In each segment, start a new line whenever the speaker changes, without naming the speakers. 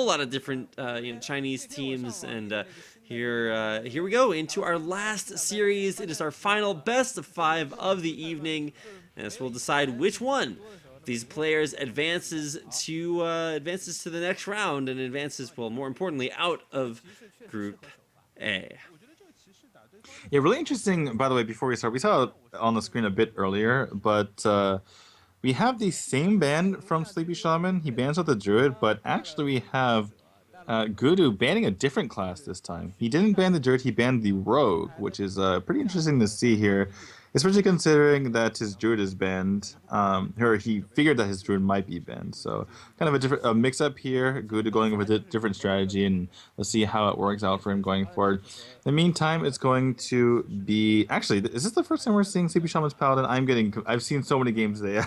whole lot of different Chinese teams, and here we go into our last series. It is our final best of 5 of the evening, and this will decide which one these players advances to the next round and advances, well, more importantly, out of Group A.
Yeah, really interesting, by the way, before we start, we saw it on the screen a bit earlier, but we have the same ban from SleepyShaman. He bans out the Druid, but actually we have Gudu banning a different class this time. He didn't ban the Druid, he banned the Rogue, which is pretty interesting to see here, especially considering that his Druid is banned, or he figured that his Druid might be banned. So kind of a mix-up here, Gudu going with a different strategy, and let's see how it works out for him going forward. In the meantime, it's going to be... Actually, is this the first time we're seeing SleepyShaman's Paladin? I've seen so many games today.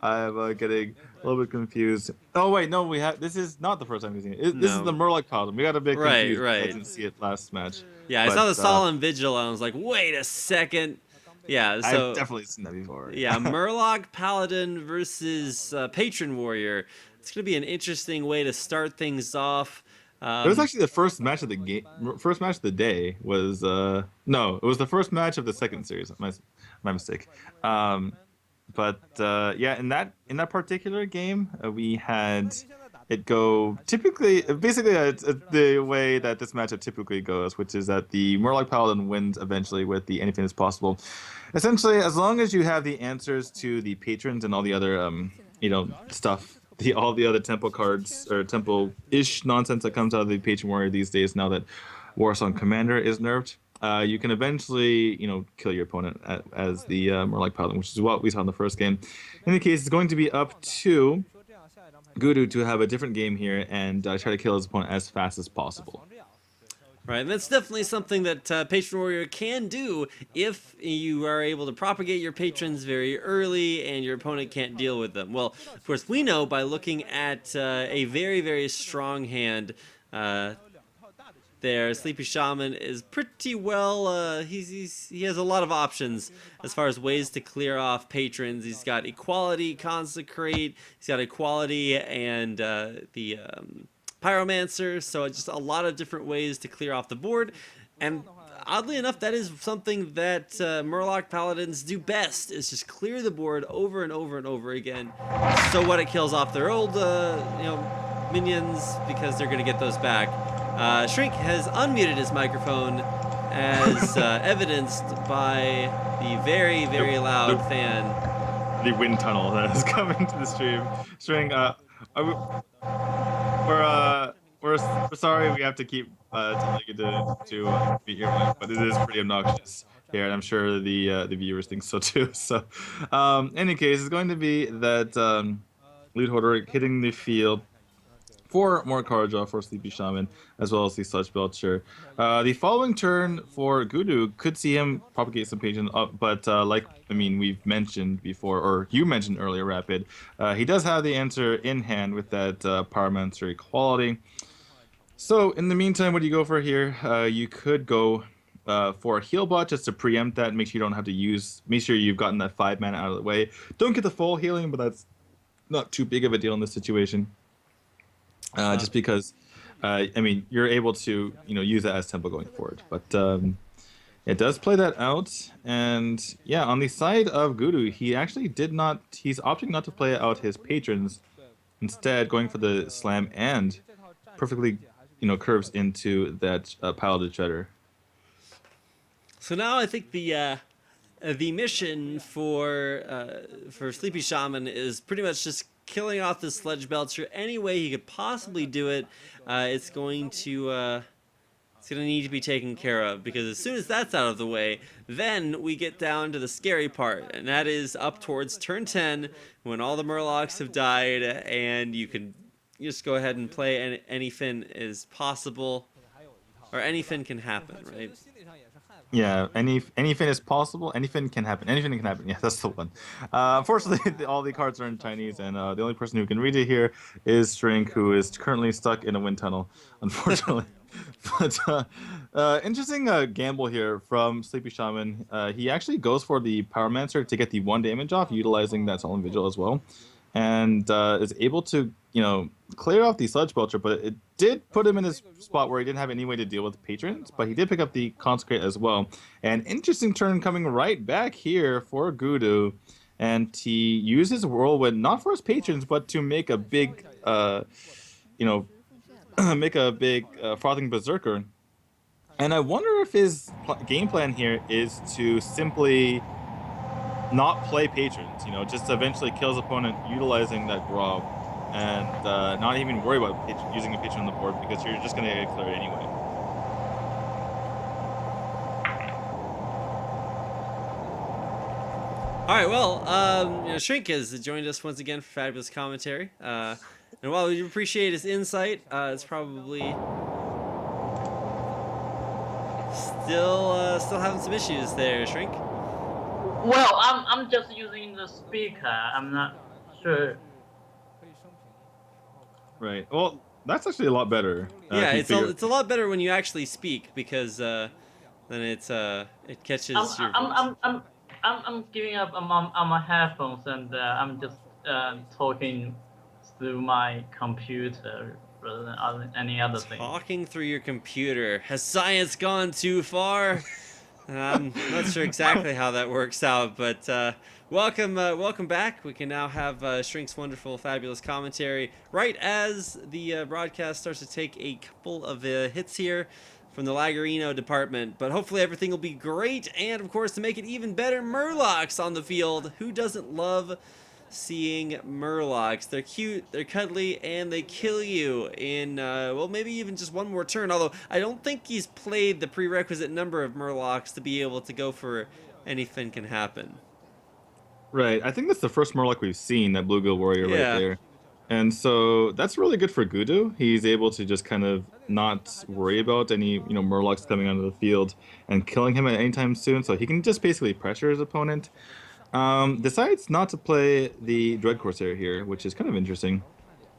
I'm getting a little bit confused. Oh, wait, no, this is not the first time we've seen it. This is the Murloc Paladin. We got a bit confused.
Right.
I didn't see it last match.
Yeah, I saw the Solemn Vigil, and I was like, wait a second. Yeah, so...
I've definitely seen that before.
Yeah, Murloc Paladin versus Patron Warrior. It's going to be an interesting way to start things off.
It was actually the first match of the game. First match of the day was no, it was the first match of the second series. My mistake. But yeah, in that particular game, we had it go basically it's the way that this matchup typically goes, which is that the Murloc Paladin wins eventually with the anything is possible. Essentially, as long as you have the answers to the patrons and all the other stuff. All the other temple cards or temple-ish nonsense that comes out of the Patron Warrior these days, now that Warsong Commander is nerfed, you can eventually, kill your opponent as the Murloc Paladin, which is what we saw in the first game. In any case, it's going to be up to Gudu to have a different game here and try to kill his opponent as fast as possible.
Right, and that's definitely something that Patron Warrior can do if you are able to propagate your patrons very early and your opponent can't deal with them. Well, of course, we know by looking at a very, very strong hand there. SleepyShaman is pretty well, he has a lot of options as far as ways to clear off patrons. He's got Equality, Consecrate, he's got Equality and the... Pyromancer, so just a lot of different ways to clear off the board, and oddly enough, that is something that Murloc Paladins do best, is just clear the board over and over and over again. So what, it kills off their old minions, because they're going to get those back. Shrink has unmuted his microphone, as evidenced by the very, very loud fan.
The wind tunnel that is coming to the stream. Shrink, we're sorry we have to keep telling you to beat your mic, but it is pretty obnoxious here, and I'm sure the viewers think so too. So, in any case, it's going to be that Loot Hoarder hitting the field. 4 more card draw for SleepyShaman, as well as the Sludge Belcher. The following turn for Gudu could see him propagate some patrons up, but we've mentioned before, or you mentioned earlier, Rapid, he does have the answer in hand with that Pyromancer Equality. So, in the meantime, what do you go for here? You could go for a heal bot just to preempt that, make sure you don't have to make sure you've gotten that 5 mana out of the way. Don't get the full healing, but that's not too big of a deal in this situation. Just because, you're able to, use that as tempo going forward. But it does play that out. And yeah, on the side of Gudu, he actually he's opting not to play out his patrons, instead going for the slam and perfectly, curves into that Paladin Shredder.
So now I think the mission for SleepyShaman is pretty much just killing off the Sludge Belcher any way he could possibly do it. It's going to need to be taken care of, because as soon as that's out of the way, then we get down to the scary part, and that is up towards turn 10 when all the Murlocs have died, and you can just go ahead and play anything is possible, or anything can happen, right?
Yeah, anything is possible. Anything can happen. Anything can happen. Yeah, that's the one. Unfortunately, all the cards are in Chinese, and the only person who can read it here is Shrink, who is currently stuck in a wind tunnel, unfortunately. But interesting gamble here from SleepyShaman. He actually goes for the Pyromancer to get the 1 damage off, utilizing that Solemn Vigil as well. and is able to, clear off the Sludge Belcher, but it did put him in his spot where he didn't have any way to deal with patrons, but he did pick up the Consecrate as well. An interesting turn coming right back here for Gudu, and he uses Whirlwind not for his patrons, but to make a big, make a big Frothing Berserker. And I wonder if his game plan here is to simply not play patrons, just eventually kill his opponent utilizing that Grob, and not even worry about using a patron on the board because you're just going to get cleared anyway.
All right, well, Shrink has joined us once again for fabulous commentary. And while we appreciate his insight, it's probably still having some issues there, Shrink.
Well, I'm just using the speaker. I'm not sure.
Right. Well, that's actually a lot better.
Yeah, it's a lot better when you actually speak because then it catches your voice.
I'm giving up on my headphones and I'm just talking through my computer rather than any other thing.
Talking through your computer. Has science gone too far? I'm not sure exactly how that works out, but welcome back. We can now have Shrink's wonderful, fabulous commentary right as the broadcast starts to take a couple of hits here from the Lagarino department, but hopefully everything will be great. And of course, to make it even better, Murlocs on the field. Who doesn't love seeing Murlocs? They're cute, they're cuddly, and they kill you in well, maybe even just one more turn, although I don't think he's played the prerequisite number of Murlocs to be able to go for anything can happen.
Right. I think that's the first Murloc we've seen, that Bluegill Warrior right there. And so that's really good for Gudu. He's able to just kind of not worry about any, Murlocs coming onto the field and killing him at any time soon. So he can just basically pressure his opponent. Decides not to play the Dread Corsair here, which is kind of interesting.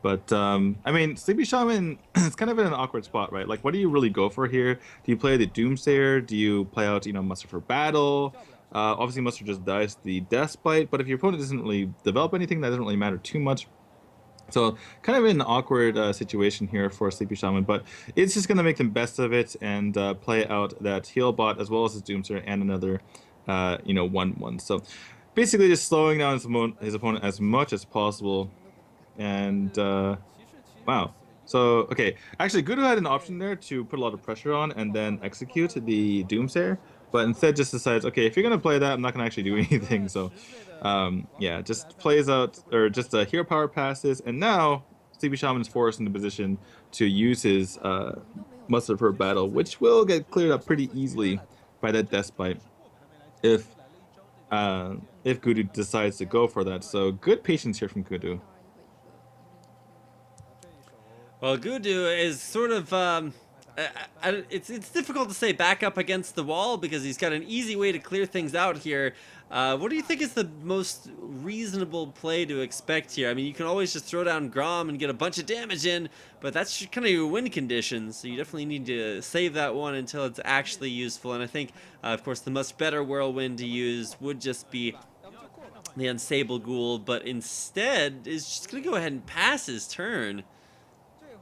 But, I mean, SleepyShaman is kind of in an awkward spot, right? Like, what do you really go for here? Do you play the Doomsayer? Do you play out, Muster for Battle? Obviously, Muster just dies the Death Bite, but if your opponent doesn't really develop anything, that doesn't really matter too much. So kind of in an awkward situation here for SleepyShaman, but it's just going to make the best of it and play out that heal bot as well as his Doomsayer and another, 1/1. So basically just slowing down his opponent as much as possible. And wow. So, okay. Actually, Gudu had an option there to put a lot of pressure on and then execute the Doomsayer, but instead just decides, okay, if you're going to play that, I'm not going to actually do anything. So yeah, just plays out, or just hero power passes, and now SleepyShaman is forced into position to use his Muster for Battle, which will get cleared up pretty easily by that Death Bite if Gudu decides to go for that. So good patience here from Gudu.
Well, Gudu is sort of it's difficult to say back up against the wall because he's got an easy way to clear things out here. What do you think is the most reasonable play to expect here? I mean, you can always just throw down Grom and get a bunch of damage in, but that's kind of your win condition, so you definitely need to save that one until it's actually useful. And I think, of course, the much better Whirlwind to use would just be the Unsable Ghoul, but instead is just going to go ahead and pass his turn.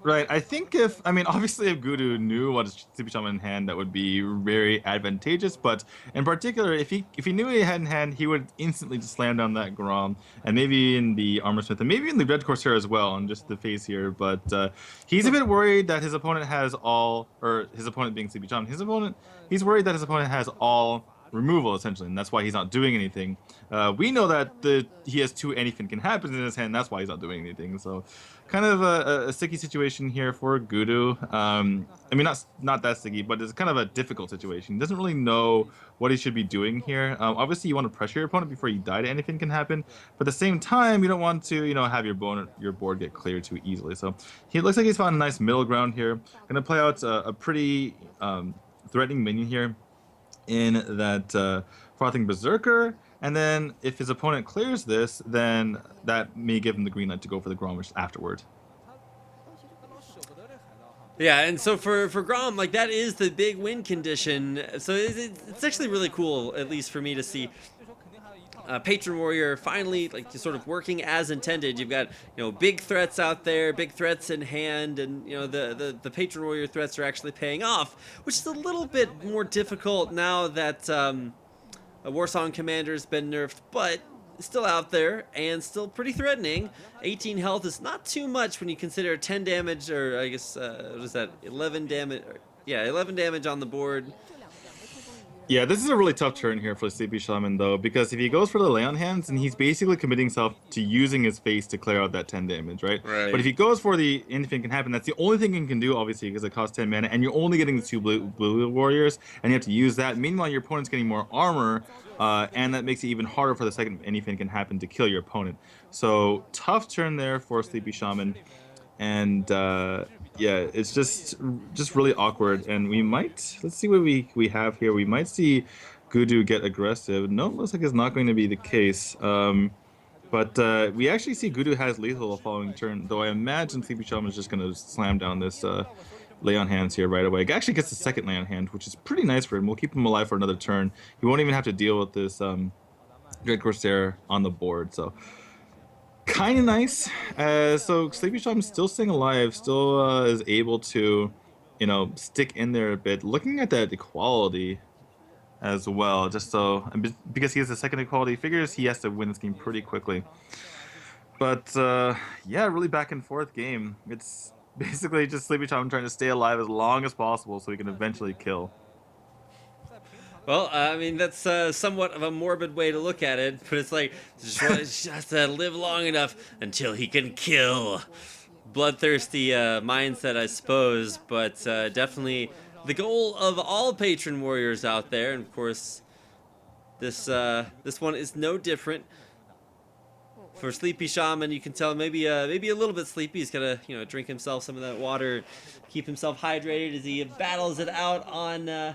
Right, I think obviously if Gudu knew what SleepyShaman in hand, that would be very advantageous, but in particular, if he knew he had in hand, he would instantly just slam down that Grom, and maybe in the Armorsmith, and maybe in the Red Corsair as well, on just the face here, but he's a bit worried that his opponent has all, or his opponent being SleepyShaman, he's worried that his opponent has all removal, essentially, and that's why he's not doing anything. We know that he has 2 anything can happen in his hand, that's why he's not doing anything, so kind of a sticky situation here for Gudu. I mean, not that sticky, but it's kind of a difficult situation. He doesn't really know what he should be doing here. Obviously, you want to pressure your opponent before you die to anything can happen, but at the same time, you don't want to, have your board get cleared too easily. So he looks like he's found a nice middle ground here. Going to play out a pretty threatening minion here in that Frothing Berserker, and then if his opponent clears this, then that may give him the green light to go for the Gromish afterward.
Yeah, and so for Grom, like, that is the big win condition. So it's actually really cool, at least for me, to see Patron Warrior finally like sort of working as intended. You've got big threats out there, big threats in hand, and the Patron Warrior threats are actually paying off, which is a little bit more difficult now that a Warsong Commander's been nerfed, but still out there and still pretty threatening. 18 health is not too much when you consider 10 damage, or I guess what is that, 11 damage? Yeah, 11 damage on the board.
Yeah, this is a really tough turn here for SleepyShaman, though, because if he goes for the Lay on Hands, then he's basically committing himself to using his face to clear out that 10 damage, right? But if he goes for the Anything Can Happen, that's the only thing he can do, obviously, because it costs 10 mana, and you're only getting the 2 blue warriors, and you have to use that. Meanwhile, your opponent's getting more armor, and that makes it even harder for the second Anything Can Happen to kill your opponent. So, tough turn there for SleepyShaman, and yeah, it's just really awkward, and we might, let's see what we have here. We might see Gudu get aggressive. No, it looks like it's not going to be the case. But we actually see Gudu has lethal the following turn, though I imagine SleepyShaman is just going to slam down this Lay on Hands here right away. He actually gets the second Lay on Hand, which is pretty nice for him. We'll keep him alive for another turn. He won't even have to deal with this Dread Corsair on the board, so kind of nice. So SleepyShaman still staying alive, still is able to, stick in there a bit. Looking at that equality as well, just so, because he has the second equality, figures he has to win this game pretty quickly. But yeah, really back and forth game. It's basically just SleepyShaman trying to stay alive as long as possible so he can eventually kill.
Well, I mean, that's somewhat of a morbid way to look at it, but it's like, just has to live long enough until he can kill. Bloodthirsty mindset, I suppose, but definitely the goal of all Patron Warriors out there, and of course, this one is no different. For SleepyShaman, you can tell maybe a little bit sleepy. He's gotta drink himself some of that water, keep himself hydrated as he battles it out on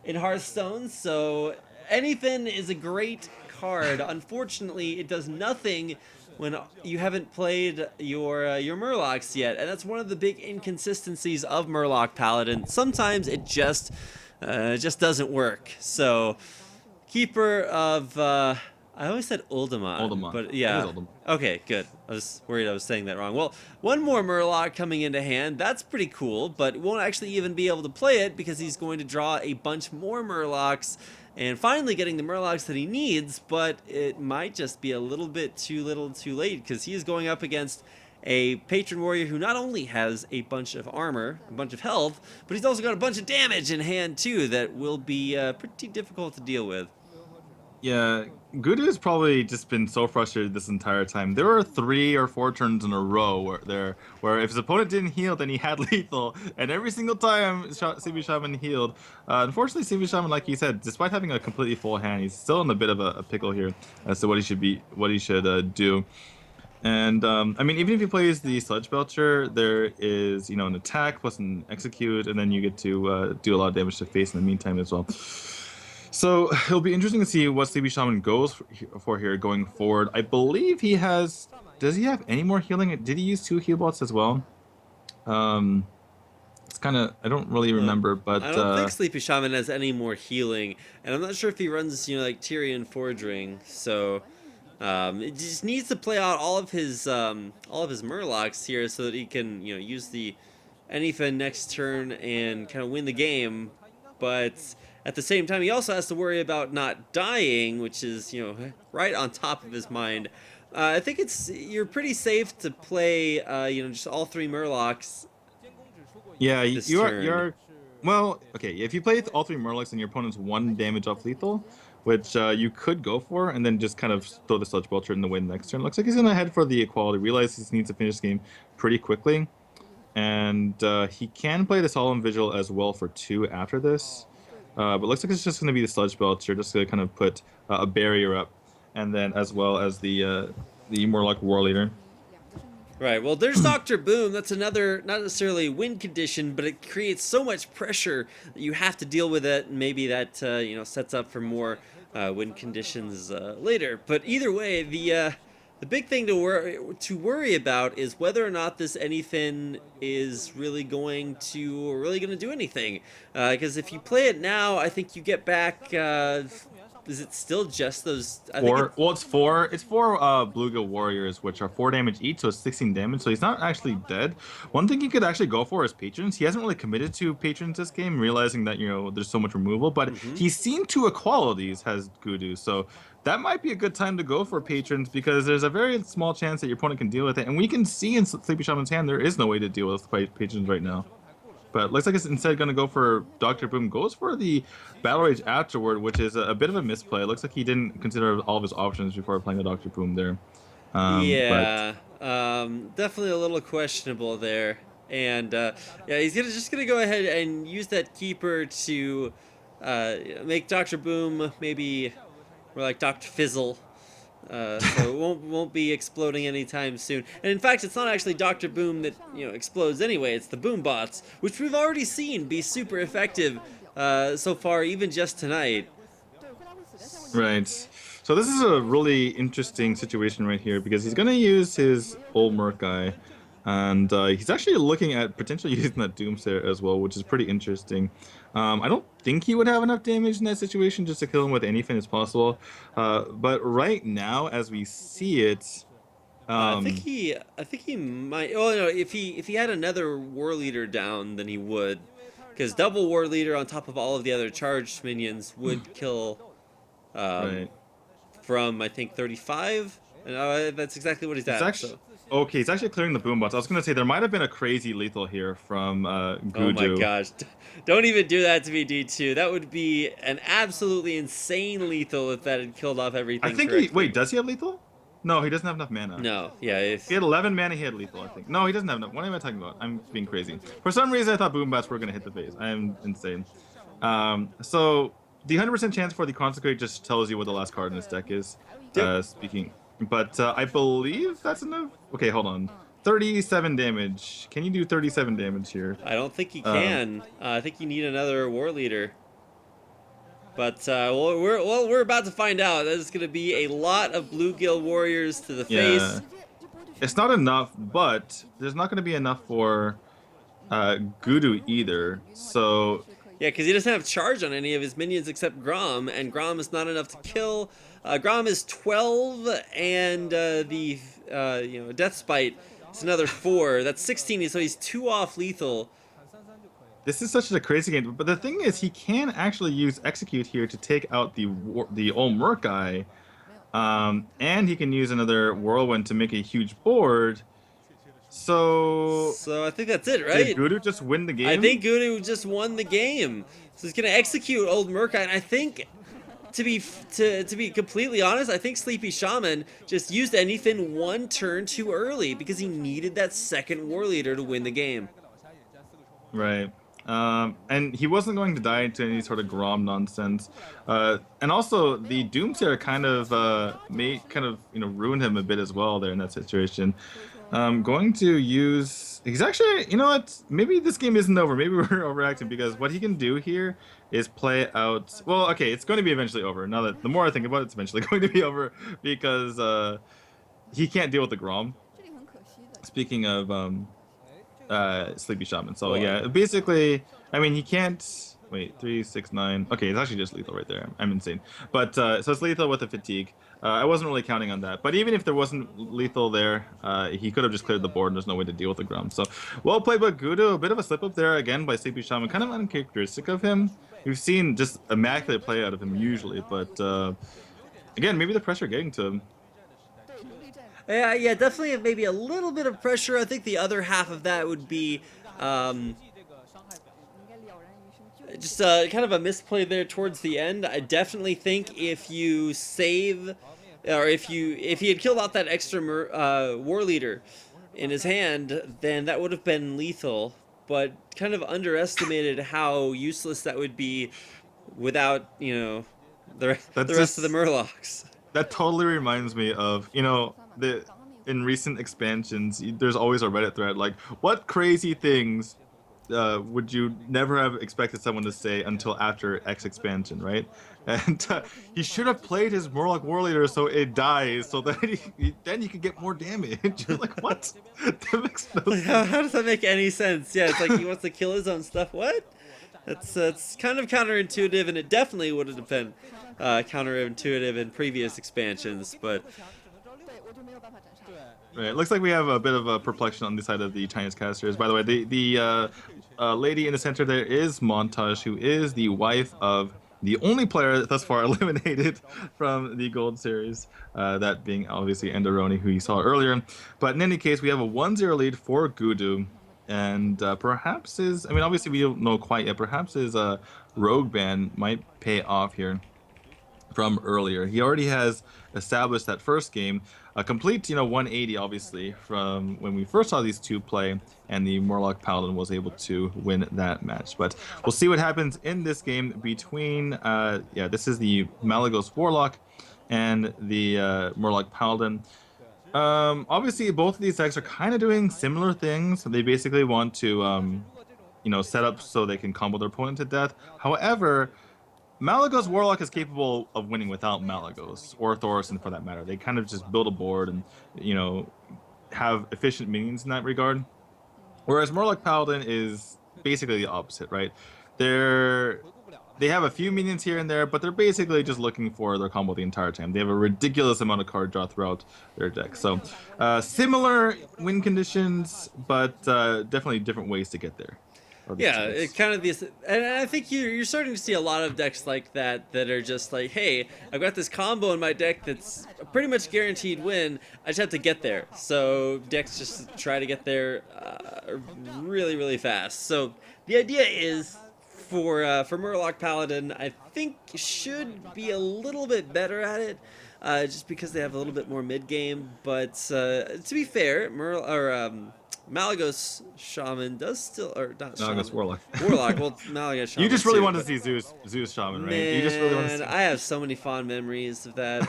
in Hearthstone. So Anything is a great card. Unfortunately, it does nothing when you haven't played your Murlocs yet, and that's one of the big inconsistencies of Murloc Paladin. Sometimes it just doesn't work. So Keeper of I always said Uldamon, but yeah. Okay, good. I was worried I was saying that wrong. Well, one more Murloc coming into hand. That's pretty cool, but won't actually even be able to play it because he's going to draw a bunch more Murlocs and finally getting the Murlocs that he needs, but it might just be a little bit too little too late because he is going up against a Patron Warrior who not only has a bunch of armor, a bunch of health, but he's also got a bunch of damage in hand too that will be pretty difficult to deal with.
Yeah, Gudu has probably just been so frustrated this entire time. There were 3 or 4 turns in a row where if his opponent didn't heal, then he had lethal, and every single time SleepyShaman healed. Unfortunately, SleepyShaman, like you said, despite having a completely full hand, he's still in a bit of a pickle here as to what he should do. And I mean, even if he plays the Sludge Belcher, there is an attack plus an execute, and then you get to do a lot of damage to face in the meantime as well. So it'll be interesting to see what SleepyShaman goes for here going forward. I believe he has. Does he have any more healing? Did he use 2 heal bots as well? It's kind of, I don't really remember, but
I don't think SleepyShaman has any more healing, and I'm not sure if he runs like Tyrion Forging. So it just needs to play out all of his Murlocs here so that he can use the Anything next turn and kind of win the game, but at the same time, he also has to worry about not dying, which is, right on top of his mind. I think you're pretty safe to play, just all 3 Murlocs.
Yeah, you're well, okay, if you play all 3 Murlocs and your opponent's 1 damage off lethal, which you could go for, and then just kind of throw the Sludge Belcher in the win next turn. Looks like he's gonna head for the equality. Realizes he needs to finish this game pretty quickly, and he can play the Solemn Vigil as well for 2 after this. But looks like it's just going to be the Sludge Belcher, just to kind of put a barrier up, and then as well as the Murloc War Leader.
Right, well, there's Dr. Boom. That's another, not necessarily win condition, but it creates so much pressure that you have to deal with it, and maybe that, sets up for more win conditions later. But either way, the big thing to worry about is whether or not this Anything is really going to do anything. Because if you play it now, I think you get back is it still just those? I
Four.
think
Well, it's four bluegill warriors, which are 4 damage each, so it's 16 damage. So he's not actually dead. One thing he could actually go for is patrons. He hasn't really committed to patrons this game, realizing that there's so much removal. But he's seen 2 equalities, has Gudu. So that might be a good time to go for patrons because there's a very small chance that your opponent can deal with it. And we can see in Sleepy Shaman's hand there is no way to deal with patrons right now. But looks like it's instead going to go for Dr. Boom. Goes for the Battle Rage afterward, which is a bit of a misplay. It looks like he didn't consider all of his options before playing the Dr. Boom there.
Definitely a little questionable there. And yeah, he's just gonna go ahead and use that keeper to make Dr. Boom maybe more like Dr. Fizzle. So it won't be exploding anytime soon. And in fact, it's not actually Dr. Boom that explodes anyway. It's the Boom bots, which we've already seen be super effective so far, even just tonight.
Right. So this is a really interesting situation right here because he's going to use his old Merc guy, and he's actually looking at potentially using that Doomsayer as well, which is pretty interesting. I don't think he would have enough damage in that situation just to kill him with anything as possible. But right now, as we see it,
I think he might. Oh no, if he had another War Leader down, then he would, because double War Leader on top of all of the other charged minions would kill.
Right.
From I think 35, and that's exactly what he's at.
Okay, he's actually clearing the boom bots. I was gonna say there might have been a crazy lethal here from Gudu.
Oh my gosh! Don't even do that to me, D2. That would be an absolutely insane lethal if that had killed off everything.
I think wait, does he have lethal? No, he doesn't have enough mana.
No, yeah. If
he had 11 mana, he had lethal, I think. No, he doesn't have enough. What am I talking about? I'm being crazy. For some reason, I thought boom bots were gonna hit the face. I am insane. So the 100% chance for the Consecrate just tells you what the last card in this deck is. Speaking. But I believe that's enough. Okay, hold on. 37 damage. Can you do 37 damage here?
I don't think he can. I think you need another War Leader. But we're about to find out. There's going to be a lot of Bluegill warriors to the face.
It's not enough, but there's not going to be enough for Gudu either. So
yeah, because he doesn't have charge on any of his minions except Grom, and Grom is not enough to kill. Grom is 12, and the Death Spite is another 4. That's 16, so he's 2 off lethal.
This is such a crazy game, but the thing is, he can actually use Execute here to take out the Olmert guy, and he can use another Whirlwind to make a huge board. So
I think that's it, right?
Did Gudu just win the game?
I think Gudu just won the game. So he's gonna execute Old Merca, and I think, to be completely honest, I think Sleepy Shaman just used anything 1 turn too early because he needed that second War Leader to win the game.
Right. And he wasn't going to die to any sort of Grom nonsense. And also the Doomsayer kind of ruined him a bit as well there in that situation. Going to use. He's actually, you know what? Maybe this game isn't over. Maybe we're overacting because what he can do here is play out. Well, okay, it's going to be eventually over. Now that the more I think about it, it's eventually going to be over because he can't deal with the Grom. Speaking of Sleepy Shaman, so yeah, basically, I mean, he can't. Wait, 3, 6, 9. Okay, it's actually just lethal right there. I'm insane. But so it's lethal with the fatigue. I wasn't really counting on that. But even if there wasn't lethal there, he could have just cleared the board and there's no way to deal with the Grom. So well played by Gudu. A bit of a slip up there again by Sleepy Shaman. Kind of uncharacteristic of him. We've seen just immaculate play out of him usually. But again, maybe the pressure getting to him.
Yeah, definitely maybe a little bit of pressure. I think the other half of that would be just kind of a misplay there towards the end. I definitely think if you save, or if he had killed out that extra War Leader in his hand, then that would have been lethal. But kind of underestimated how useless that would be without the rest of the Murlocs.
That totally reminds me of in recent expansions, there's always a Reddit thread like, what crazy things would you never have expected someone to say until after X expansion, right? And he should have played his Murloc War Leader so it dies, so that then he could get more damage. You're like, what? That makes no sense.
How does that make any sense? Yeah, it's like he wants to kill his own stuff. What? That's kind of counterintuitive, and it definitely would have been counterintuitive in previous expansions. But
Right. It looks like we have a bit of a perplexion on the side of the Chinese casters. By the way, the lady in the center there is Montage, who is the wife of the only player thus far eliminated from the Gold Series, that being obviously Anderonie, who you saw earlier. But in any case, we have a 1-0 lead for Gudu. And perhaps I mean, obviously we don't know quite yet, perhaps his rogue ban might pay off here from earlier. He already has established that first game, a complete 180 obviously from when we first saw these two play, and the Murloc Paladin was able to win that match. But we'll see what happens in this game between this is the Malagos Warlock and the Murloc Paladin. Obviously both of these decks are kind of doing similar things. They basically want to set up so they can combo their opponent to death. However, Malagos Warlock is capable of winning without Malagos, or Thorson for that matter. They kind of just build a board and, have efficient minions in that regard. Whereas Murloc Paladin is basically the opposite, right? They have a few minions here and there, but they're basically just looking for their combo the entire time. They have a ridiculous amount of card draw throughout their deck. So similar win conditions, but definitely different ways to get there.
Yeah, it kind of this, and I think you're starting to see a lot of decks like that are just like, hey, I've got this combo in my deck that's a pretty much guaranteed win. I just have to get there. So decks just try to get there really, really fast. So the idea is for Murloc Paladin, I think should be a little bit better at it. Just because they have a little bit more mid game, but to be fair, Malagos Shaman does still, or not Shaman.
Malagos Warlock.
Warlock, well, Malagos Shaman.
You just really
too,
want to see Zeus Shaman, right?
Man,
You just really want to see.
I have so many fond memories of that.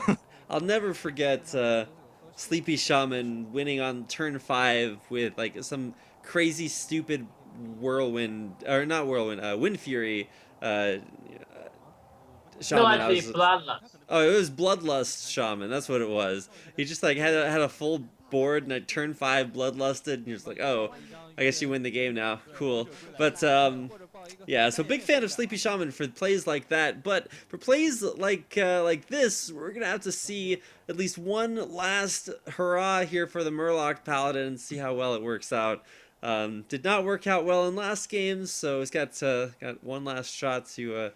I'll never forget SleepyShaman winning on turn 5 with like some crazy, stupid whirlwind, or not whirlwind, Wind Fury. Shaman.
No, actually, Bloodlust.
Oh, it was Bloodlust Shaman. That's what it was. He just like had a full board, and at turn 5 Bloodlusted, and you're just like, oh, I guess you win the game now. Cool. But yeah, so big fan of SleepyShaman for plays like that. But for plays like this, we're gonna have to see at least one last hurrah here for the Murloc Paladin and see how well it works out. Did not work out well in last games, so it's got one last shot to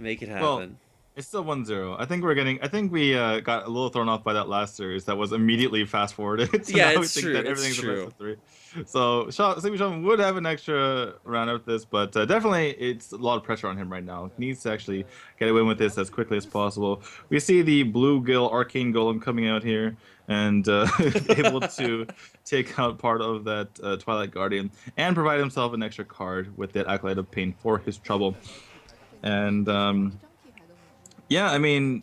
make it happen.
Well, it's still 1-0. I think we got a little thrown off by that last series that was immediately fast forwarded. So
yeah,
now
it's
we think
true.
that everything's
It's
a best
true.
of 3. So SleepyShaman would have an extra round of this, but definitely it's a lot of pressure on him right now. He needs to actually get a win with this as quickly as possible. We see the Bluegill Arcane Golem coming out here and able to take out part of that Twilight Guardian and provide himself an extra card with that Acolyte of Pain for his trouble. And yeah, I mean,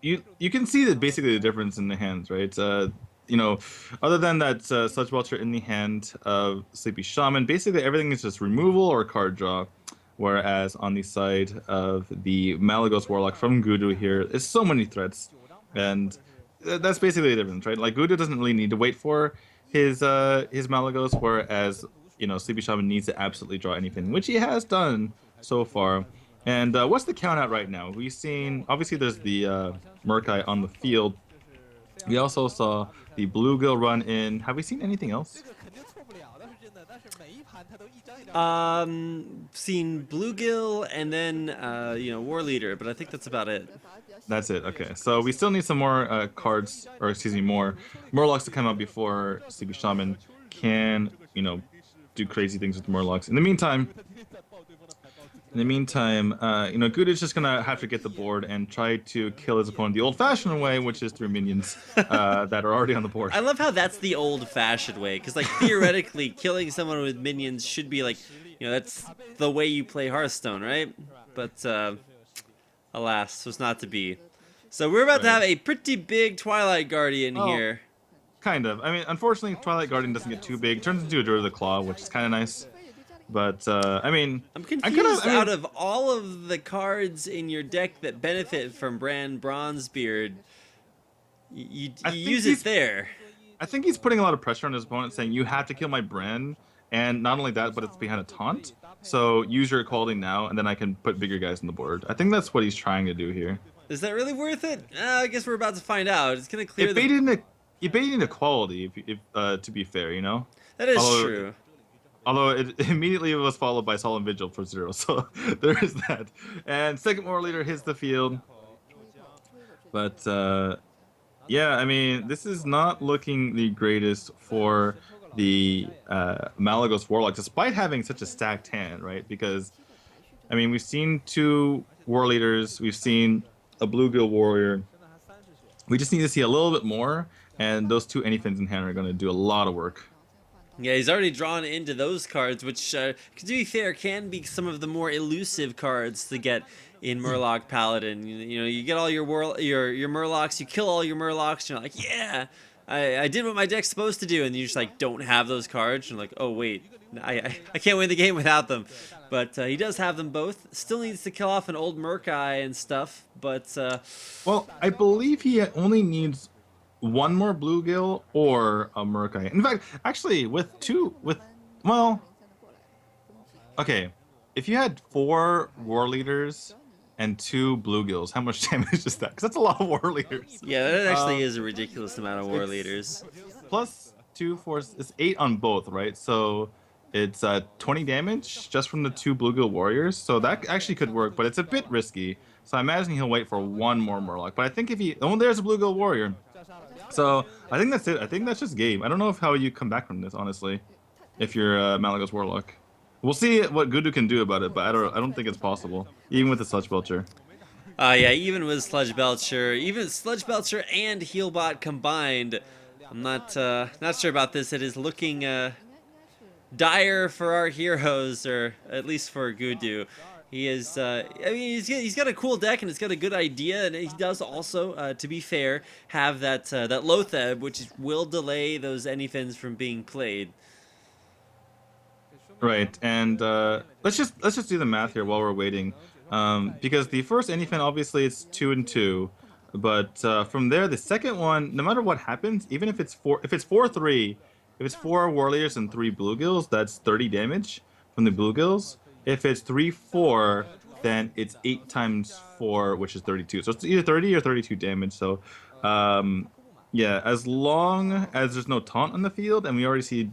you can see that basically the difference in the hands, right? Other than that Sludge Belcher in the hand of SleepyShaman, basically everything is just removal or card draw. Whereas on the side of the Malagos Warlock from Gudu here, there's so many threats, and that's basically the difference, right? Like Gudu doesn't really need to wait for his Malagos, whereas SleepyShaman needs to absolutely draw anything, which he has done so far. And what's the count out right now? We've seen, obviously there's the Murkai on the field. We also saw the Bluegill run in. Have we seen anything else?
Seen Bluegill and then War Leader, but I think that's about it.
That's it. Okay, so we still need some more cards, or excuse me, more Murlocs to come out before SleepyShaman can do crazy things with Murlocs. In the meantime, Gudu's just gonna have to get the board and try to kill his opponent the old-fashioned way, which is through minions that are already on the board.
I love how that's the old-fashioned way, because like theoretically, killing someone with minions should be like, that's the way you play Hearthstone, right? But alas, was not to be. So we're about to have a pretty big Twilight Guardian here.
Kind of. I mean, unfortunately, Twilight Guardian doesn't get too big. Turns into a Druid of the Claw, which is kind of nice. But, I mean...
I'm confused. Out of all of the cards in your deck that benefit from Brand Bronzebeard, you use it there.
I think he's putting a lot of pressure on his opponent, saying, you have to kill my Brand. And not only that, but it's behind a taunt. So use your equality now, and then I can put bigger guys on the board. I think that's what he's trying to do here.
Is that really worth it? I guess we're about to find out. It's gonna clear
It
the.
baited in it baited in equality, if to be fair, you know.
That is
Although,
true.
Although it immediately was followed by Solemn Vigil for 0, so there is that. And second War Leader hits the field. But yeah, I mean, this is not looking the greatest for the Malagos Warlock, despite having such a stacked hand, right? Because, I mean, we've seen 2 War Leaders, we've seen a Bluegill Warrior. We just need to see a little bit more, and those 2 Anyfins in hand are going to do a lot of work.
Yeah, he's already drawn into those cards, which, to be fair, can be some of the more elusive cards to get in Murloc Paladin. You know, you get all your Murlocs, you kill all your Murlocs, and you're like, yeah, I did what my deck's supposed to do, and you just like don't have those cards, and you're like, oh wait, I can't win the game without them. But he does have them both. Still needs to kill off an old Murkai and stuff, but
well, I believe he only needs 1 more Bluegill or a Murkai. In fact, actually, well, okay, if you had 4 War Leaders and 2 Bluegills, how much damage is that? Because that's a lot of War Leaders.
yeah, that actually is a ridiculous amount of War Leaders.
Plus 2, 4, it's 8 on both, right? So it's 20 damage just from the 2 Bluegill Warriors. So that actually could work, but it's a bit risky. So I imagine he'll wait for 1 more Murloc. But I think if he... Oh, there's a Bluegill Warrior. So I think that's it. I think that's just game. I don't know how you come back from this, honestly, if you're Malagos Warlock. We'll see what Gudu can do about it, but I don't think it's possible, even with the Sludge Belcher.
Yeah, even with Sludge Belcher, even Sludge Belcher and Healbot combined, I'm not sure about this. It is looking dire for our heroes, or at least for Gudu. He is, I mean, he's got a cool deck, and it's got a good idea, and he does also, to be fair, have that Lotheb, which will delay those Anyfins from being played.
Right, and let's just do the math here while we're waiting, because the first Anyfin obviously it's 2 and 2, but from there the second one, no matter what happens, even if it's 4-3, if it's 4 War Leaders and 3 Bluegills, that's 30 damage from the Bluegills. If it's 3-4, then it's 8 times 4, which is 32. So it's either 30 or 32 damage. So, yeah, as long as there's no taunt on the field, and we already see,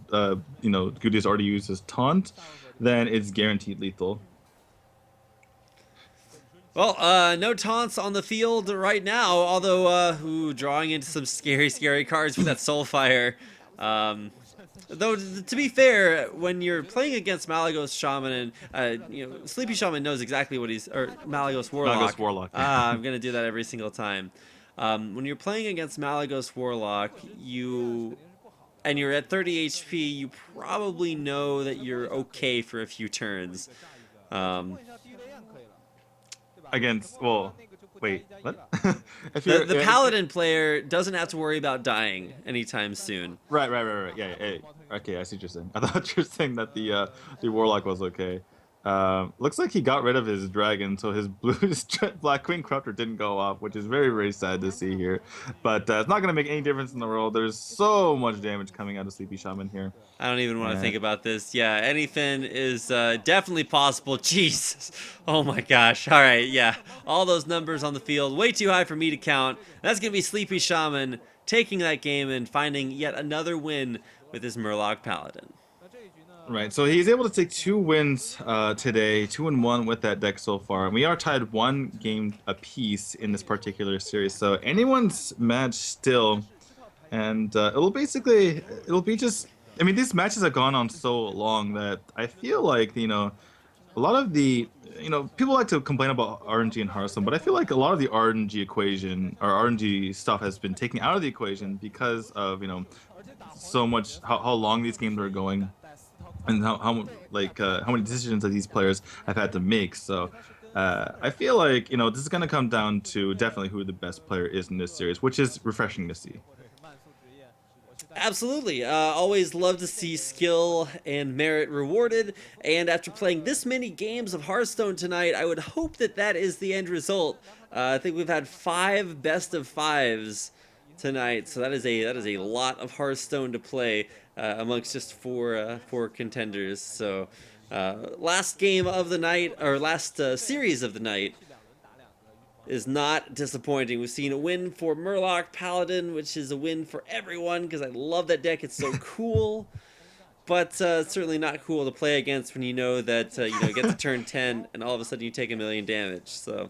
you know, Gudu's already used his taunt, then it's guaranteed lethal.
Well, no taunts on the field right now, although, drawing into some scary cards with that Soulfire. Though, to be fair, when you're playing against Malagos Shaman, and, you know, SleepyShaman knows exactly what he's... Or Malagos Warlock.
Malagos Warlock.
I'm going to do that every single time. When you're playing against Malagos Warlock, and you're at 30 HP, you probably know that you're okay for a few turns.
Well, wait, what?
The Paladin player doesn't have to worry about dying anytime soon.
Right. Yeah. Okay, I see what you're saying. I thought you were saying that the Warlock was okay. Looks like he got rid of his dragon, so his Black Queen Corruptor didn't go off, which is very sad to see here. But it's not going to make any difference in the world. There's so much damage coming out of SleepyShaman here.
I don't even want to think about this. Yeah, anything is definitely possible. Jesus. Oh my gosh. All right, yeah. All those numbers on the field, way too high for me to count. That's going to be SleepyShaman taking that game and finding yet another win with his Murloc Paladin.
Right, so he's able to take 2 wins today, 2-1 with that deck so far. And we are tied 1 game apiece in this particular series, so anyone's match still. And it'll be just... I mean, these matches have gone on so long that I feel like, you know, a lot of the... You know, people like to complain about RNG and Hearthstone, but I feel like a lot of the RNG equation, or RNG stuff, has been taken out of the equation because of, you know, so much... how long these games are going. And how many decisions that these players have had to make. So I feel like, you know, this is going to come down to definitely who the best player is in this series, which is refreshing to see.
Absolutely. Always love to see skill and merit rewarded. And after playing this many games of Hearthstone tonight, I would hope that that is the end result. I think we've had 5 best of 5s tonight, so that is a lot of Hearthstone to play amongst just four contenders. So Last game of the night, or last series of the night, is not disappointing. We've seen a win for Murloc Paladin, which is a win for everyone because I love that deck. It's so cool. But it's certainly not cool to play against when you know that you get to turn 10 and all of a sudden you take 1,000,000 damage. So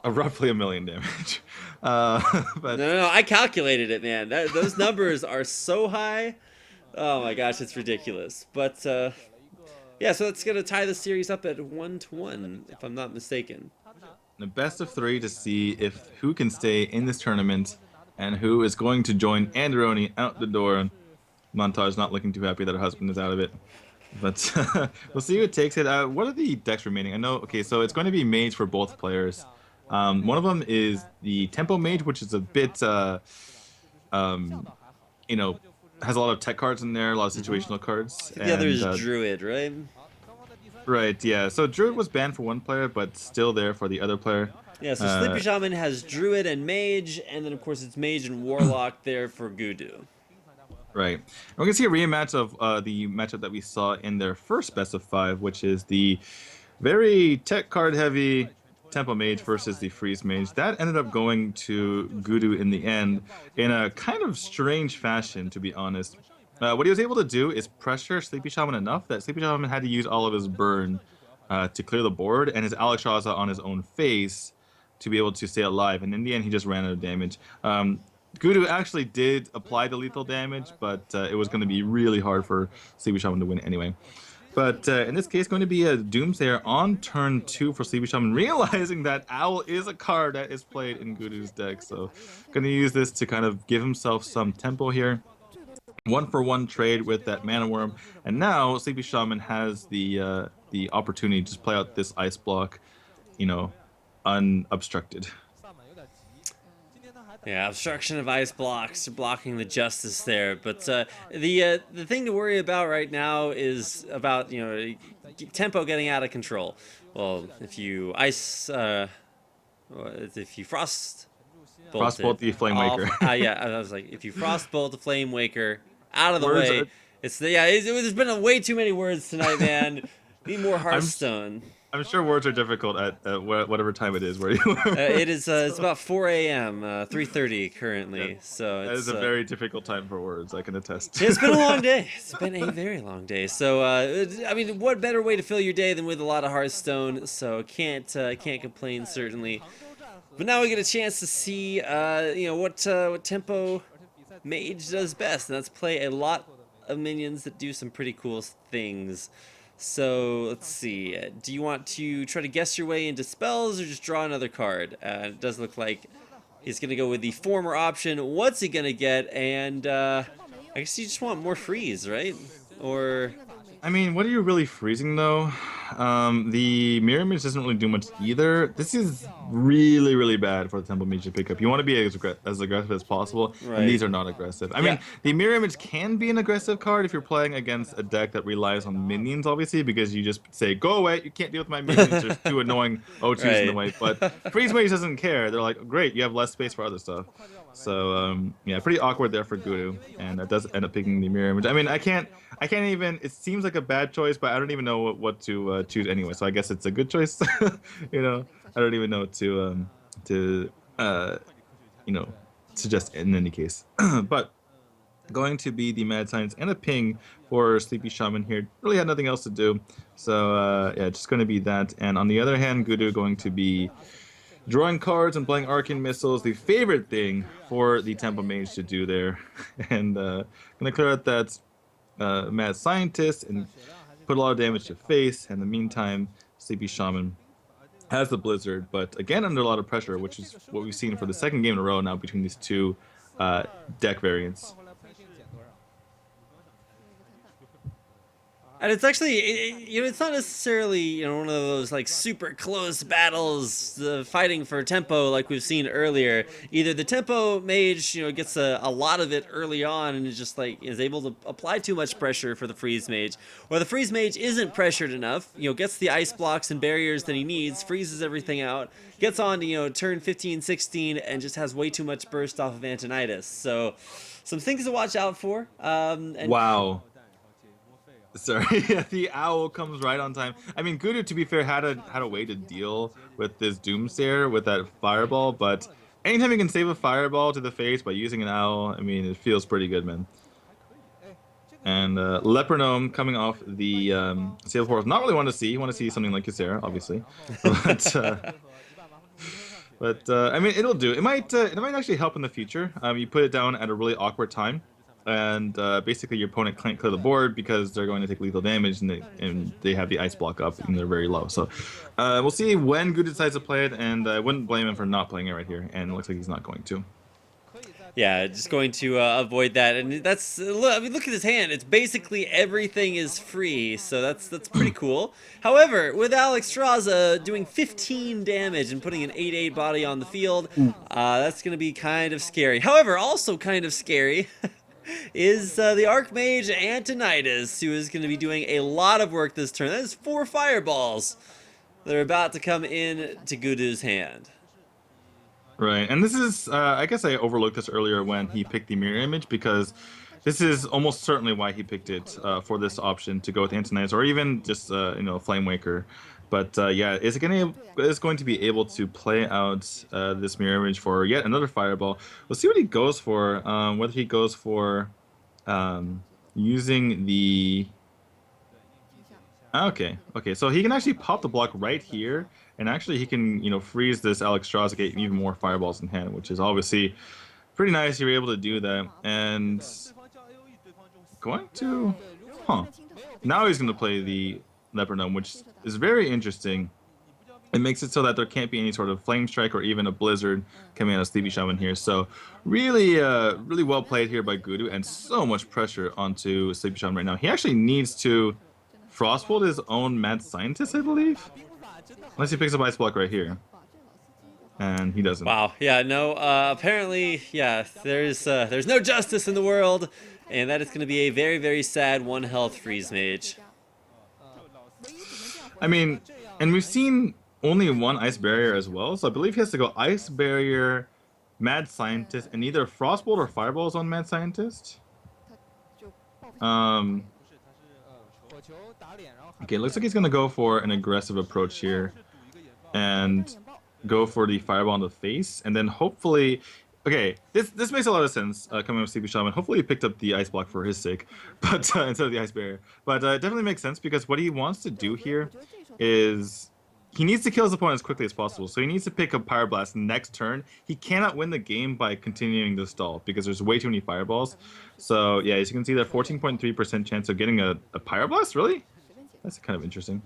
Roughly 1,000,000 damage. But
no, I calculated it, man. Those numbers are so high. Oh my gosh, it's ridiculous. But yeah, so that's gonna tie the series up at 1-1, if I'm not mistaken.
the best of 3 to see if who can stay in this tournament and who is going to join Anderonie out the door. Montage not looking too happy that her husband is out of it. But we'll see who takes it. What are the decks remaining? I know, okay, so it's going to be mage for both players. One of them is the Tempo Mage, which is a bit, has a lot of tech cards in there, a lot of situational cards.
The other is Druid, right?
Right, yeah. So Druid was banned for one player, but still there for the other player.
Yeah, so SleepyShaman has Druid and Mage, and then of course it's Mage and Warlock there for Gudu.
Right. We're going to see a rematch of the matchup that we saw in their first best of 5, which is the very tech card heavy Tempo Mage versus the Freeze Mage. That ended up going to Gudu in the end in a kind of strange fashion, to be honest. What he was able to do is pressure SleepyShaman enough that SleepyShaman had to use all of his burn to clear the board and his Alexstrasza on his own face to be able to stay alive. And in the end, he just ran out of damage. Gudu actually did apply the lethal damage, but it was going to be really hard for SleepyShaman to win anyway. But in this case, going to be a Doomsayer on turn 2 for SleepyShaman, realizing that Owl is a card that is played in Gudu's deck. So going to use this to kind of give himself some tempo here. 1-for-1 trade with that Mana Worm. And now SleepyShaman has the opportunity to just play out this Ice Block, unobstructed.
Yeah, obstruction of ice blocks, blocking the justice there. But the thing to worry about right now is about tempo getting out of control. Well, if you frost
Frostbolt the Flame Waker.
Yeah, I was like, if you frostbolt the Flame Waker out of the way, there's been way too many words tonight, man. Need more Hearthstone.
I'm sure words are difficult at whatever time it is where you are.
It's about 4 a.m., 3:30 currently. So
that is a very difficult time for words, I can attest.
It's been a long day. It's been a very long day. So I mean, what better way to fill your day than with a lot of Hearthstone? So can't complain, certainly. But now we get a chance to see what Tempo Mage does best, and that's play a lot of minions that do some pretty cool things. So let's see. Do you want to try to guess your way into spells or just draw another card? It does look like he's going to go with the former option. What's he going to get? And I guess you just want more freeze, right? Or
I mean, what are you really freezing though? The Mirror Image doesn't really do much either. This is really, really bad for the Tempo Mage to pick up. You want to be as aggressive as possible,
right.
And these are not aggressive. I mean, the Mirror Image can be an aggressive card if you're playing against a deck that relies on minions, obviously, because you just say, go away, you can't deal with my minions, there's two annoying O2s in the way. But Freeze Mage doesn't care. They're like, great, you have less space for other stuff. So, yeah, pretty awkward there for Gudu, and that does end up picking the Mirror Image. I mean, I can't even, it seems like a bad choice, but I don't even know what to choose anyway, so I guess it's a good choice. I don't even know what to suggest in any case. But going to be the Mad Science and a ping for SleepyShaman here. Really had nothing else to do, so yeah, just going to be that. And on the other hand, Gudu going to be drawing cards and playing Arcane Missiles, the favorite thing for the Tempo Mage to do there. And going to clear out that Mad Scientist and put a lot of damage to face. In the meantime, SleepyShaman has the Blizzard, but again under a lot of pressure, which is what we've seen for the second game in a row now between these two deck variants.
And it's actually, it's not necessarily, one of those like super close battles, fighting for tempo like we've seen earlier. Either the Tempo Mage, gets a lot of it early on and is just like is able to apply too much pressure for the Freeze Mage, or the Freeze Mage isn't pressured enough, gets the ice blocks and barriers that he needs, freezes everything out, gets on to turn 15, 16, and just has way too much burst off of Antonidas. So, some things to watch out for.
Wow. Sorry, the owl comes right on time. I mean, Gudu, to be fair, had a way to deal with this Doomsayer with that fireball, but anytime you can save a fireball to the face by using an owl, I mean, it feels pretty good, man. And Lepronome coming off the Sail Force. Not really want to see. You want to see something like Ysera, obviously. But I mean, it'll do. It might actually help in the future. You put it down at a really awkward time, and basically your opponent can't clear the board because they're going to take lethal damage, and they have the ice block up and they're very low. So we'll see when Gudu decides to play it, and I wouldn't blame him for not playing it right here. And it looks like he's not going to.
Yeah, just going to avoid that, and that's look. I mean, look at his hand. It's basically everything is free, so that's pretty cool. However, with Alex Straza doing 15 damage and putting an 8/8 body on the field, that's going to be kind of scary. However, also kind of scary is the Archmage Antonidas, who is going to be doing a lot of work this turn. That is 4 fireballs that are about to come in to Gudu's hand.
Right, and this is, I guess I overlooked this earlier when he picked the mirror image, because this is almost certainly why he picked it for this option to go with Antonidas, or even just, Flame Waker. But yeah, is going to be able to play out this mirror image for yet another fireball. We'll see what he goes for, whether he goes for using the... Okay, so he can actually pop the block right here, and actually he can, freeze this Alex Strauss to get even more fireballs in hand, which is obviously pretty nice. You're able to do that, and going to, now he's going to play the Lepronome, which is very interesting. It makes it so that there can't be any sort of flame strike or even a blizzard coming out of SleepyShaman here. So really, really well played here by Gudu, and so much pressure onto SleepyShaman right now. He actually needs to Frostbolt his own mad scientist, I believe. Unless he picks up Ice Block right here. And he doesn't.
Wow, yeah, no, apparently, yeah, there's no justice in the world, and that is going to be a very, very sad 1 health freeze mage.
I mean, and we've seen only 1 Ice Barrier as well, so I believe he has to go Ice Barrier, Mad Scientist, and either Frostbolt or Fireballs on Mad Scientist. Okay, looks like he's going to go for an aggressive approach here and go for the fireball on the face, and then hopefully... Okay, this makes a lot of sense coming with SleepyShaman. Hopefully he picked up the ice block for his sake, but instead of the ice barrier. But it definitely makes sense, because what he wants to do here is he needs to kill his opponent as quickly as possible. So he needs to pick up Pyroblast next turn. He cannot win the game by continuing to stall, because there's way too many fireballs. So yeah, as you can see, that 14.3% chance of getting a Pyroblast, really? That's kind of interesting.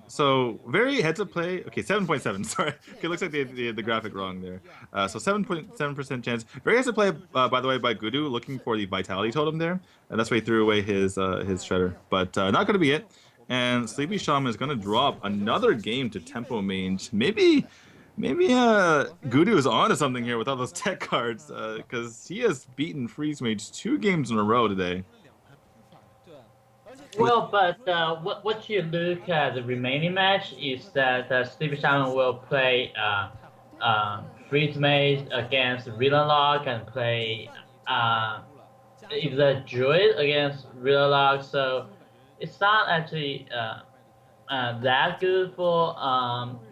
So very heads up play. Okay, 7.7. Sorry, okay, looks like the graphic wrong there. So 7.7% chance. Very heads up play, by the way, by Gudu, looking for the Vitality Totem there, and that's why he threw away his Shredder. But not going to be it. And SleepyShaman is going to drop another game to Tempo Mage. Maybe Gudu is on to something here with all those tech cards, because he has beaten Freeze Mage 2 games in a row today.
Well, but what you look at the remaining match is that SleepyShaman will play Freeze Mage against Villain Lock and play either Druid against Villain Lock. So it's not actually that good for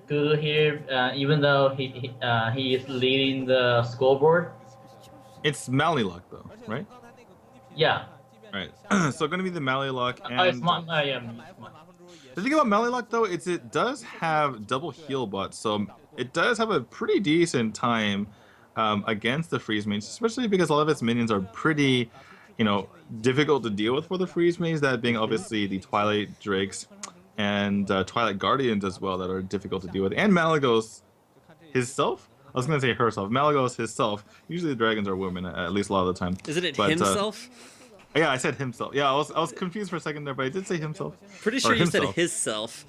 Gudu here, even though he is leading the scoreboard.
It's Malnylock though, right?
Yeah.
Right. So going to be the Malnylock, and the thing about Malnylock though is it does have double heal bots, so it does have a pretty decent time against the Freeze Mage, especially because a lot of its minions are pretty, difficult to deal with for the Freeze Mage, that being obviously the Twilight Drakes and Twilight Guardians as well, that are difficult to deal with, and Malygos himself. I was going to say herself. Malygos himself. Usually the dragons are women, at least a lot of the time.
Isn't it himself?
Yeah, I said himself. Yeah, I was confused for a second there, but I did say himself.
Pretty sure you said his self.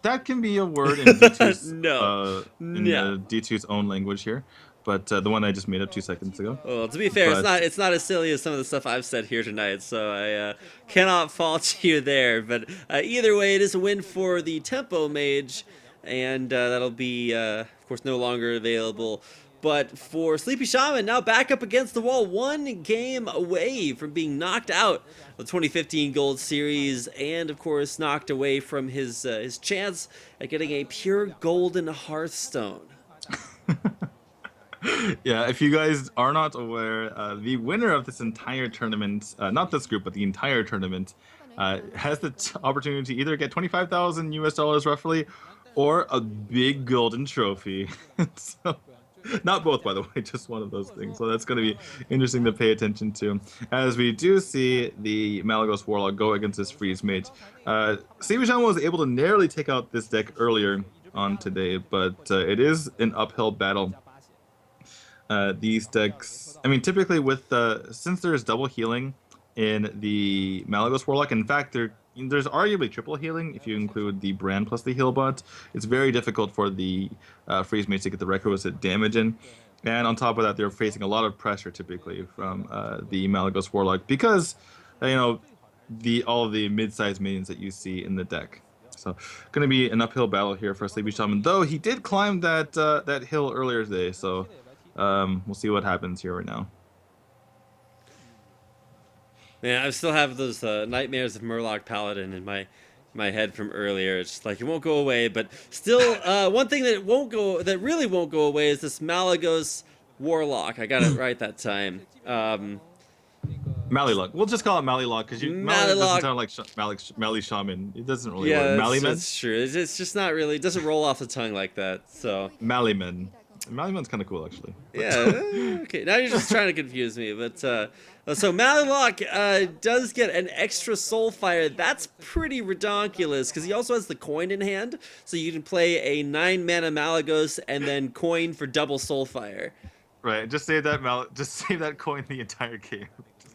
That can be a word in D2's,
no.
D2's own language here, but the one I just made up 2 seconds ago.
Well, to be fair, it's not as silly as some of the stuff I've said here tonight, so I cannot fault you there. But either way, it is a win for the Tempo Mage, and that'll be, of course, no longer available But for Sleepy Shaman, now back up against the wall, one game away from being knocked out of the 2015 Gold Series, and of course knocked away from his chance at getting a pure golden Hearthstone.
Yeah, if you guys are not aware, the winner of this entire tournament, not this group, but the entire tournament, has the opportunity to either get 25,000 US dollars roughly, or a big golden trophy. So, not both, by the way, just one of those things. So that's going to be interesting to pay attention to. As we do see the Malygos Warlock go against his freeze mate. SleepyShaman was able to narrowly take out this deck earlier on today, but it is an uphill battle. These decks, I mean, typically with since there's double healing in the Malygos Warlock, in fact, there's arguably triple healing if you include the brand plus the heal bot. It's very difficult for the freeze mates to get the requisite damage in, and on top of that, they're facing a lot of pressure typically from the Malygos Warlock because you know all of the mid-sized minions that you see in the deck. So, going to be an uphill battle here for SleepyShaman, though he did climb that hill earlier today. So. We'll see what happens here right now.
Man, I still have those nightmares of Murloc Paladin in my head from earlier. It's just like it won't go away, but still, one thing that really won't go away is this Malygos Warlock. I got it right that time.
Mallylock. We'll just call it Mallylock because Mallylock doesn't sound like Mally Shaman. It doesn't really work. Mallyman?
That's true. It's just not really. It doesn't roll off the tongue like that. So
Mallyman. Mallyman's kind of cool, actually.
Yeah. Okay. Now you're just trying to confuse me, but so Mallylock does get an extra Soulfire. That's pretty redonkulous because he also has the coin in hand, so you can play a 9-mana Malygos and then coin for double Soulfire.
Right. Just save that coin the entire game.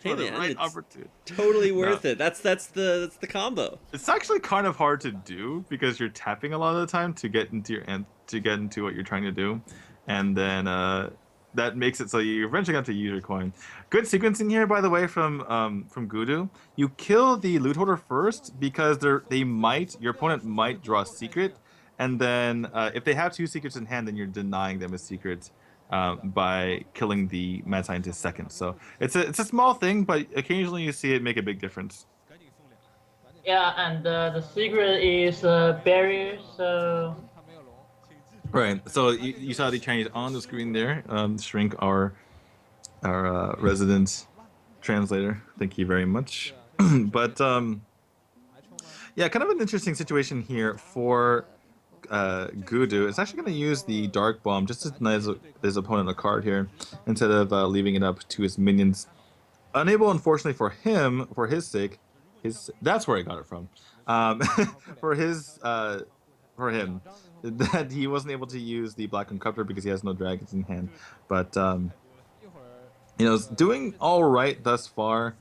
Hey man,
right opportunity.
Totally worth it. That's the combo.
It's actually kind of hard to do because you're tapping a lot of the time to get into what you're trying to do. And then that makes it so you eventually have to use your coin. Good sequencing here, by the way, from Gudu. You kill the loot holder first because your opponent might draw a secret, and then if they have 2 secrets in hand, then you're denying them a secret by killing the mad scientist second. So it's a small thing, but occasionally you see it make a big difference.
Yeah, and the secret is barrier, so.
Right. So you saw the Chinese on the screen there. Shrink, our resident translator. Thank you very much. But yeah, kind of an interesting situation here for Gudu. It's actually going to use the Dark Bomb just to deny his opponent a card here instead of leaving it up to his minions. Unable, unfortunately, for him, for his sake, that's where I got it from. For him, that he wasn't able to use the Black Corruptor because he has no dragons in hand. But doing all right thus far.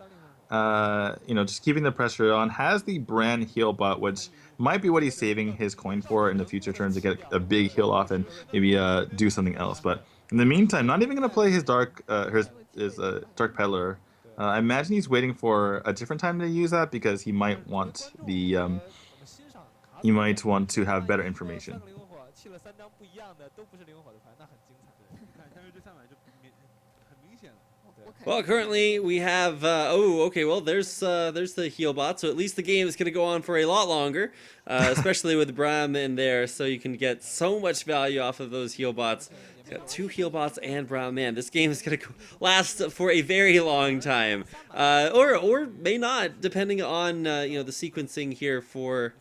Just keeping the pressure on. Has the brand heal bot, which might be what he's saving his coin for in the future turns to get a big heal off and maybe do something else. But in the meantime, not even going to play his Dark Peddler. I imagine he's waiting for a different time to use that because he might want to have better information.
Well, currently we have there's the heal bot, so at least the game is going to go on for a lot longer, especially with Braum in there, so you can get so much value off of those heal bots. Got 2 heal bots and Braum. Man, this game is going to last for a very long time, or may not, depending on the sequencing here for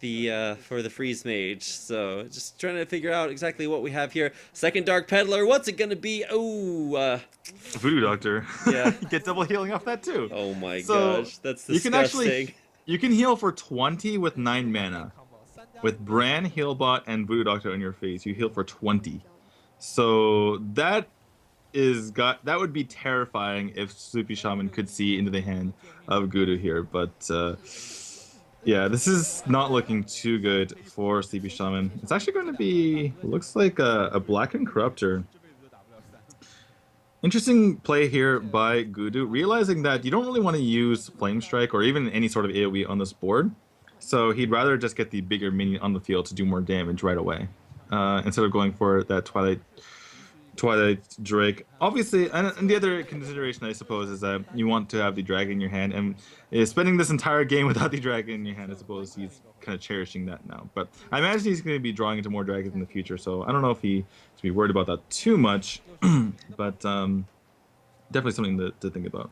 the freeze mage. So just trying to figure out exactly what we have here. Second Dark Peddler, what's it gonna be?
Voodoo Doctor.
Yeah.
Get double healing off that too.
Oh my gosh, that's disgusting.
You can heal for 20 with 9 mana. With Bran, Healbot, and Voodoo Doctor on your face, you heal for 20. So that would be terrifying if SleepyShaman could see into the hand of Gudu here, but yeah, this is not looking too good for SleepyShaman. It's actually going to be, looks like a Black Corruptor. Interesting play here by Gudu, realizing that you don't really want to use Flame Strike or even any sort of AoE on this board. So he'd rather just get the bigger minion on the field to do more damage right away. instead of going for that Twilight Drake. Obviously, and the other consideration, I suppose, is that you want to have the dragon in your hand, and spending this entire game without the dragon in your hand, I suppose he's kind of cherishing that now. But I imagine he's going to be drawing into more dragons in the future, so I don't know if he should be worried about that too much, but definitely something to think about.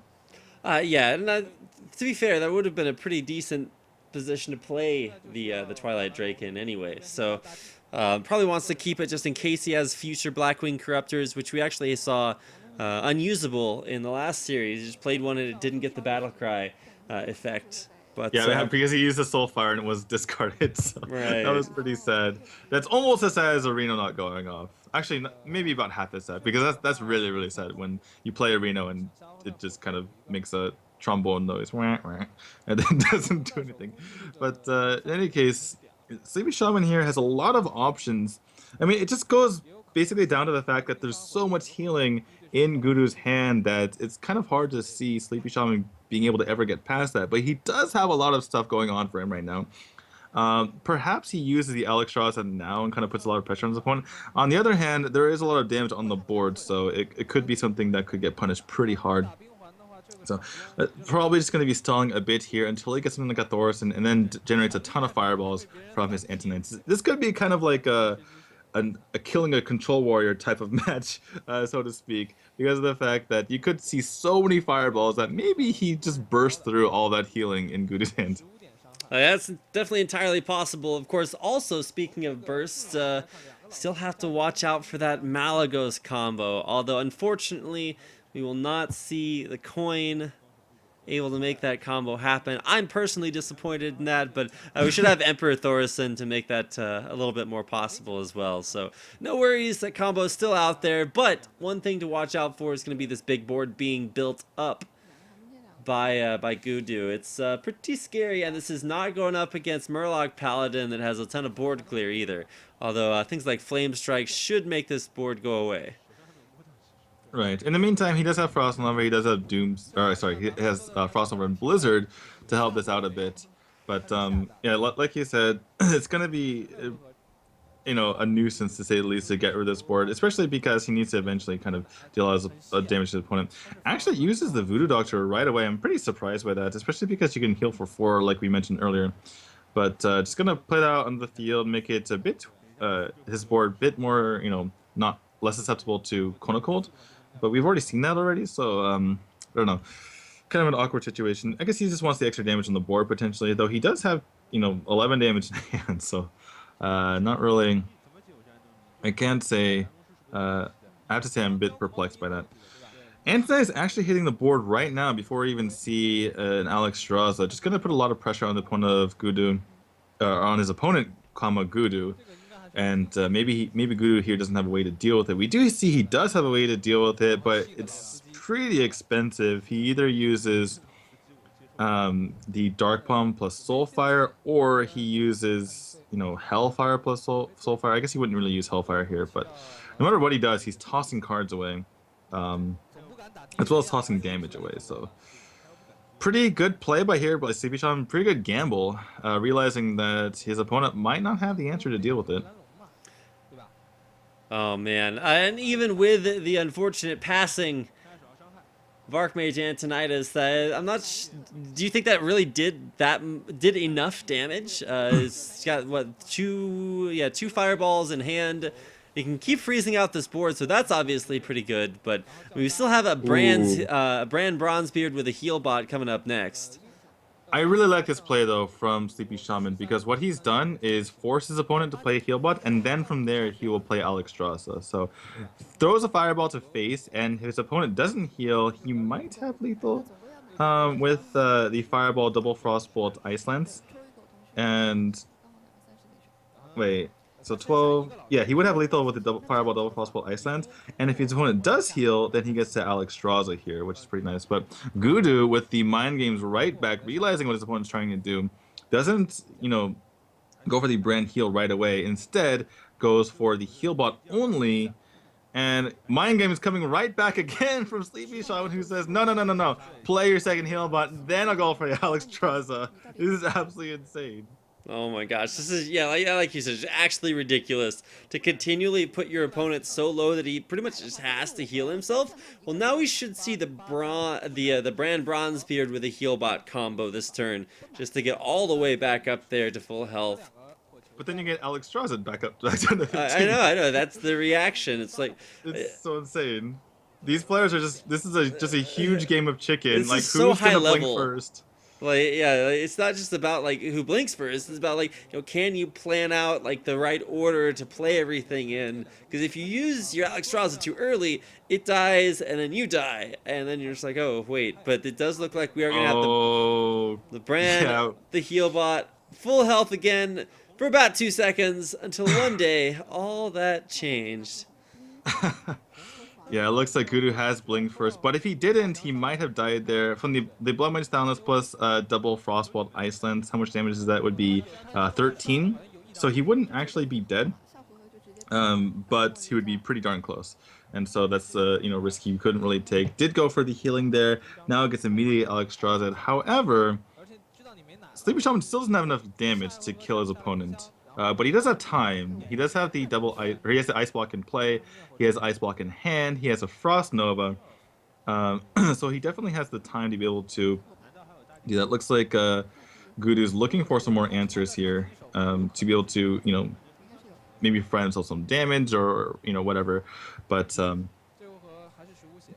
Yeah, and to be fair, that would have been a pretty decent position to play the Twilight Drake in anyway. So probably wants to keep it just in case he has future Blackwing Corruptors, which we actually saw unusable in the last series. He just played one and it didn't get the battle cry effect. But
yeah, because he used a Soulfire and it was discarded. So
right.
That was pretty sad. That's almost as sad as a Reno not going off. Actually, maybe about half as sad, because that's really, really sad when you play a Reno and it just kind of makes a trombone noise, and then doesn't do anything. But in any case, SleepyShaman here has a lot of options. I mean, it just goes basically down to the fact that there's so much healing in Gudu's hand that it's kind of hard to see SleepyShaman being able to ever get past that. But he does have a lot of stuff going on for him right now. Perhaps he uses the Alexstrasza now and kind of puts a lot of pressure on his opponent. On the other hand, there is a lot of damage on the board, so it could be something that could get punished pretty hard. So probably just going to be stalling a bit here until he gets something like a Thorson and then generates a ton of fireballs from his Antonites. This could be kind of like a killing a control warrior type of match, so to speak, because of the fact that you could see so many fireballs that maybe he just burst through all that healing in Gudu's hand.
That's definitely entirely possible. Of course, also speaking of bursts, still have to watch out for that Malagos combo, although unfortunately we will not see the coin able to make that combo happen. I'm personally disappointed in that, but we should have Emperor Thorson to make that a little bit more possible as well. So no worries, that combo is still out there, but one thing to watch out for is going to be this big board being built up by Gudu. It's pretty scary, and this is not going up against Murloc Paladin that has a ton of board clear either, although things like Flame Strike should make this board go away.
Right. In the meantime, he does have Frost Lover. He does have he has Frost Lover and Blizzard to help this out a bit. But yeah, like you said, it's going to be a nuisance to say the least to get rid of this board, especially because he needs to eventually kind of deal a lot of damage to the opponent. Actually uses the Voodoo Doctor right away. I'm pretty surprised by that, especially because you can heal for 4, like we mentioned earlier. But just going to play that out on the field, make it a bit his board a bit more, not less susceptible to Chrono Cold. But we've already seen that already, so I don't know. Kind of an awkward situation. I guess he just wants the extra damage on the board potentially, though he does have 11 damage in hand, so not really. I can't say. I have to say I'm a bit perplexed by that. Anthony is actually hitting the board right now before we even see an Alexstrasza. Just gonna put a lot of pressure on the opponent of Gudu, on his opponent, Gudu. And maybe Gudu here doesn't have a way to deal with it. We do see he does have a way to deal with it, but it's pretty expensive. He either uses the Dark Palm plus Soulfire, or he uses Hellfire plus Soulfire. I guess he wouldn't really use Hellfire here, but no matter what he does, he's tossing cards away, as well as tossing damage away. So pretty good play by SleepyShaman. Pretty good gamble, realizing that his opponent might not have the answer to deal with it.
Oh man, and even with the unfortunate passing of Archmage Antonidas, I'm not. Do you think that really did enough damage? He's got two fireballs in hand. He can keep freezing out this board, so that's obviously pretty good. But we still have a Brand Bronzebeard with a heal bot coming up next.
I really like this play, though, from SleepyShaman, because what he's done is force his opponent to play Healbot, and then from there he will play Alexstrasza. So throws a Fireball to face, and if his opponent doesn't heal, he might have lethal with the Fireball Double Frostbolt Ice Lance. And wait, so 12, yeah, he would have lethal with the Fireball Double Frostbolt Ice Lance, and if his opponent does heal, then he gets to Alexstrasza here, which is pretty nice. But Gudu, with the Mind Games right back, realizing what his opponent's trying to do, doesn't, go for the Brand Heal right away. Instead, goes for the Heal Bot only, and Mind Game is coming right back again from SleepyShaman, who says, no, play your second Heal Bot, then I'll go for the Alexstrasza. This is absolutely insane.
Oh my gosh, this is like you said, it's actually ridiculous to continually put your opponent so low that he pretty much just has to heal himself. Well, now we should see the Brand Bronzebeard with a heal bot combo this turn, just to get all the way back up there to full health.
But then you get Alex Strazed back up to 15.
I know. That's the reaction. It's like
It's so insane. These players are just just a huge game of chicken.
This
Like
is so
who's
high
gonna blink
level.
first?
Like, yeah, like, it's not just about like who blinks first. It's about like, can you plan out like the right order to play everything in? Because if you use your Alex Strazed too early, it dies and then you die, and then you're just like, oh wait. But it does look like we are gonna have the brand,
yeah.
the heal bot, full health again for about 2 seconds until one day all that changed.
Yeah, it looks like Gudu has blinked first, but if he didn't, he might have died there. From the Blood Mage Downless plus double Frostbolt Iceland, how much damage is that? Would be 13. So he wouldn't actually be dead, but he would be pretty darn close. And so that's risk he couldn't really take. Did go for the healing there. Now it gets immediate Alex Strazed. However, SleepyShaman still doesn't have enough damage to kill his opponent. But he does have time. He does have the he has the Ice Block in play. He has Ice Block in hand. He has a Frost Nova. So he definitely has the time to be able to do that. Looks like Gudu's looking for some more answers here to be able to, maybe find himself some damage or, whatever. But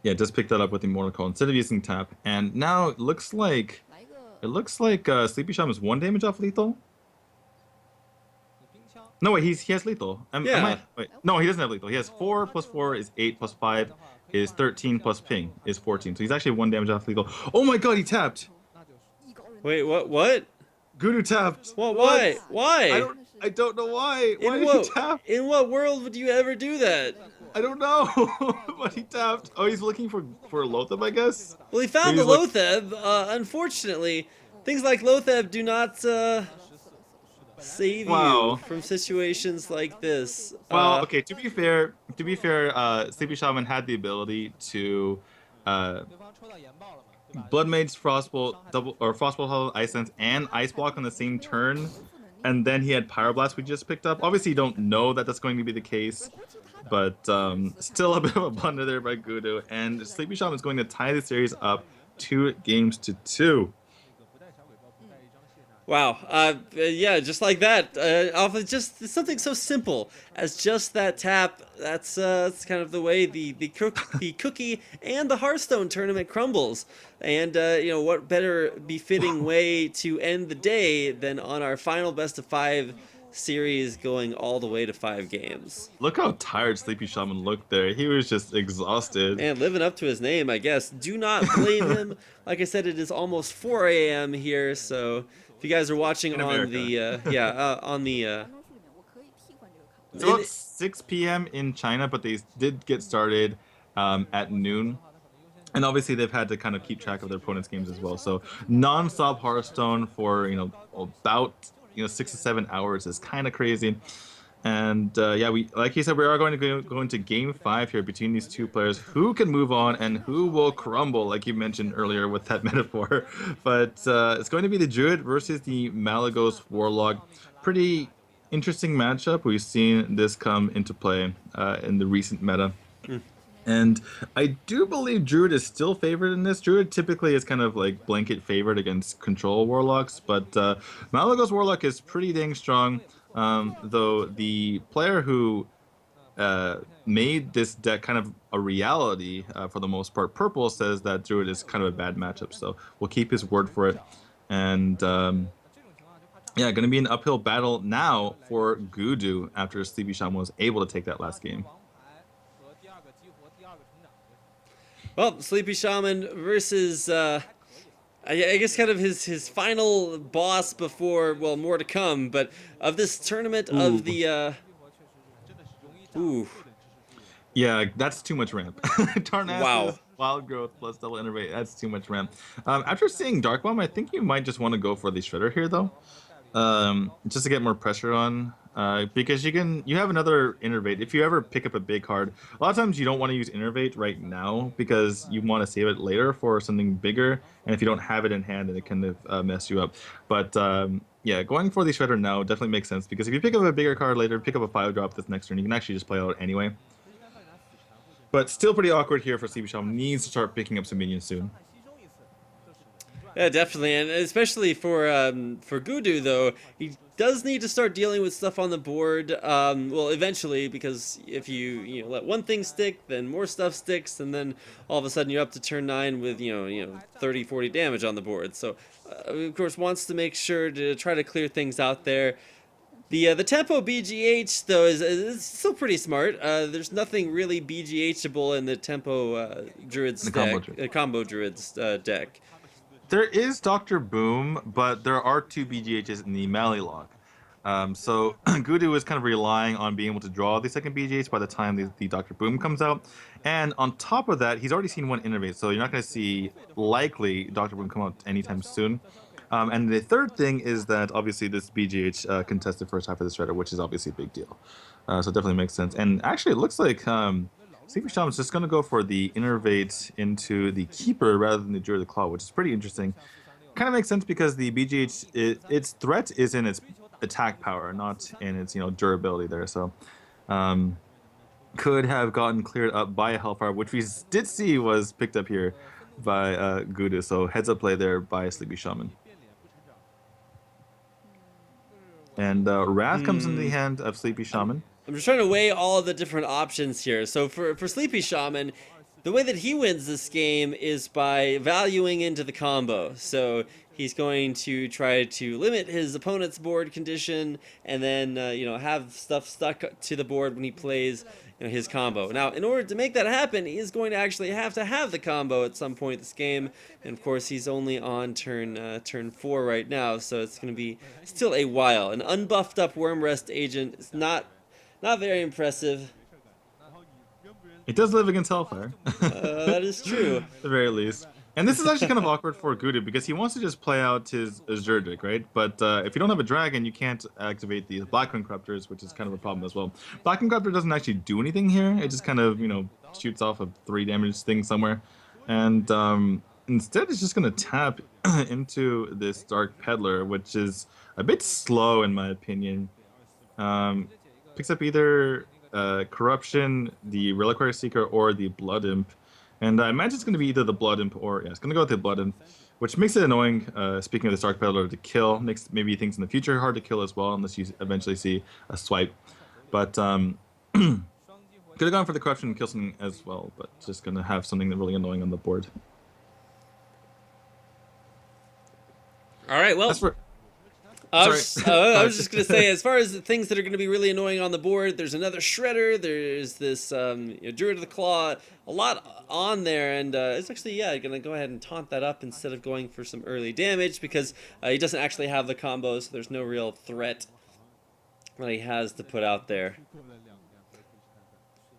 yeah, just pick that up with the Immortal Call instead of using tap. And now it looks like SleepyShaman is 1 damage off lethal. No, wait, he has lethal. No, he doesn't have lethal. He has 4 plus 4 is 8 plus 5 is 13 plus ping is 14. So he's actually 1 damage off lethal. Oh my god, he tapped!
Wait, what?
Gudu tapped.
What? Why? Why?
I don't know why. Why did he tap?
In what world would you ever do that?
I don't know, but he tapped. Oh, he's looking for Lotheb, I guess?
Well, he found the Lotheb. Unfortunately, things like Lotheb do not save you from situations like this.
Well, okay. To be fair, SleepyShaman had the ability to Blood Mage, Frostbolt, Frostbolt, Ice Sense, and Ice Block on the same turn, and then he had Pyroblast we just picked up. Obviously, you don't know that that's going to be the case, but still a bit of a blunder there by Gudu, and SleepyShaman is going to tie the series up 2-2.
Wow. Yeah, just like that. Off of just something so simple as just that tap. That's kind of the way the cookie and the Hearthstone tournament crumbles. And what better befitting way to end the day than on our final best of 5 series going all the way to 5 games.
Look how tired SleepyShaman looked there. He was just exhausted.
And living up to his name, I guess. Do not blame him. Like I said, it is almost 4 a.m. here, so if you guys are watching on the
it's about 6 p.m. in China, but they did get started at noon. And obviously they've had to kind of keep track of their opponents' games as well. So non-stop Hearthstone for about 6 to 7 hours is kind of crazy. And yeah, we like you said, we are going to go into Game 5 here between these two players. Who can move on and who will crumble, like you mentioned earlier with that metaphor. But it's going to be the Druid versus the Malygos Warlock. Pretty interesting matchup. We've seen this come into play in the recent meta. And I do believe Druid is still favored in this. Druid typically is kind of like blanket favored against control Warlocks, but Malygos Warlock is pretty dang strong. Though the player who made this deck kind of a reality for the most part, Purple, says that Druid is kind of a bad matchup. So we'll keep his word for it. And yeah, going to be an uphill battle now for Gudu after SleepyShaman was able to take that last game.
Well, SleepyShaman versus, I guess kind of his final boss before, well, more to come, but of this tournament of the,
Yeah, that's too much ramp. Tarnassus,
wow.
Wild Growth plus Double Innervate, that's too much ramp. After seeing Dark Bomb, I think you might just want to go for the Shredder here, though. Just to get more pressure on. Because you have another Innervate. If you ever pick up a big card, a lot of times you don't want to use Innervate right now because you want to save it later for something bigger. And if you don't have it in hand, then it can mess you up. But yeah, going for the Shredder now definitely makes sense, because if you pick up a bigger card later, pick up a 5-drop this next turn, you can actually just play out anyway. But still pretty awkward here for SleepyShaman. Needs to start picking up some minions soon.
Yeah, definitely, and especially for Gudu though, he does need to start dealing with stuff on the board. Well, eventually, because if you let one thing stick, then more stuff sticks, and then all of a sudden you're up to turn 9 with 30, 40 damage on the board. So, of course, wants to make sure to try to clear things out there. The tempo BGH though is still pretty smart. There's nothing really BGHable in the tempo druids deck, combo druids deck.
There is Dr. Boom, but there are 2 BGHs in the Mali log. So Gudu is kind of relying on being able to draw the second BGH by the time the Dr. Boom comes out. And on top of that, he's already seen one innervate, so you're not going to see, likely, Dr. Boom come out anytime soon. And the third thing is that, obviously, this BGH contested first half of the Shredder, which is obviously a big deal. So it definitely makes sense. And actually, it looks like SleepyShaman is just going to go for the innervate into the Keeper rather than the Druid of the Claw, which is pretty interesting. Kind of makes sense because the BGH, its threat is in its attack power, not in its durability there. So could have gotten cleared up by a Hellfire, which we did see was picked up here by Gudu. So heads up play there by SleepyShaman. And Wrath comes into the hand of SleepyShaman.
I'm just trying to weigh all of the different options here. So for SleepyShaman, the way that he wins this game is by valuing into the combo. So he's going to try to limit his opponent's board condition, and then have stuff stuck to the board when he plays his combo. Now, in order to make that happen, he is going to actually have to have the combo at some point this game, and of course he's only on turn 4 right now, so it's going to be still a while. An unbuffed up Wormrest agent is not very impressive.
It does live against Hellfire.
That is true.
At the very least. And this is actually kind of awkward for Gudu, because he wants to just play out his Azurdic, right? But if you don't have a dragon, you can't activate the Blackwing Corruptors, which is kind of a problem as well. Blackwing Corruptor doesn't actually do anything here. It just kind of, shoots off a 3 damage thing somewhere. And instead, it's just going to tap into this Dark Peddler, which is a bit slow in my opinion. Picks up either Corruption, the Reliquary Seeker, or the Blood Imp. And I imagine it's going to be either the Blood Imp or, it's going to go with the Blood Imp, which makes it annoying, speaking of the Dark Peddler, to kill. Makes maybe things in the future hard to kill as well, unless you eventually see a swipe. But could have gone for the Corruption and kill something as well, but just going to have something really annoying on the board.
All right, well... I was just going to say, as far as the things that are going to be really annoying on the board, there's another Shredder, there's this Druid of the Claw, a lot on there, and it's actually, going to go ahead and taunt that up instead of going for some early damage, because he doesn't actually have the combo, so there's no real threat that he has to put out there.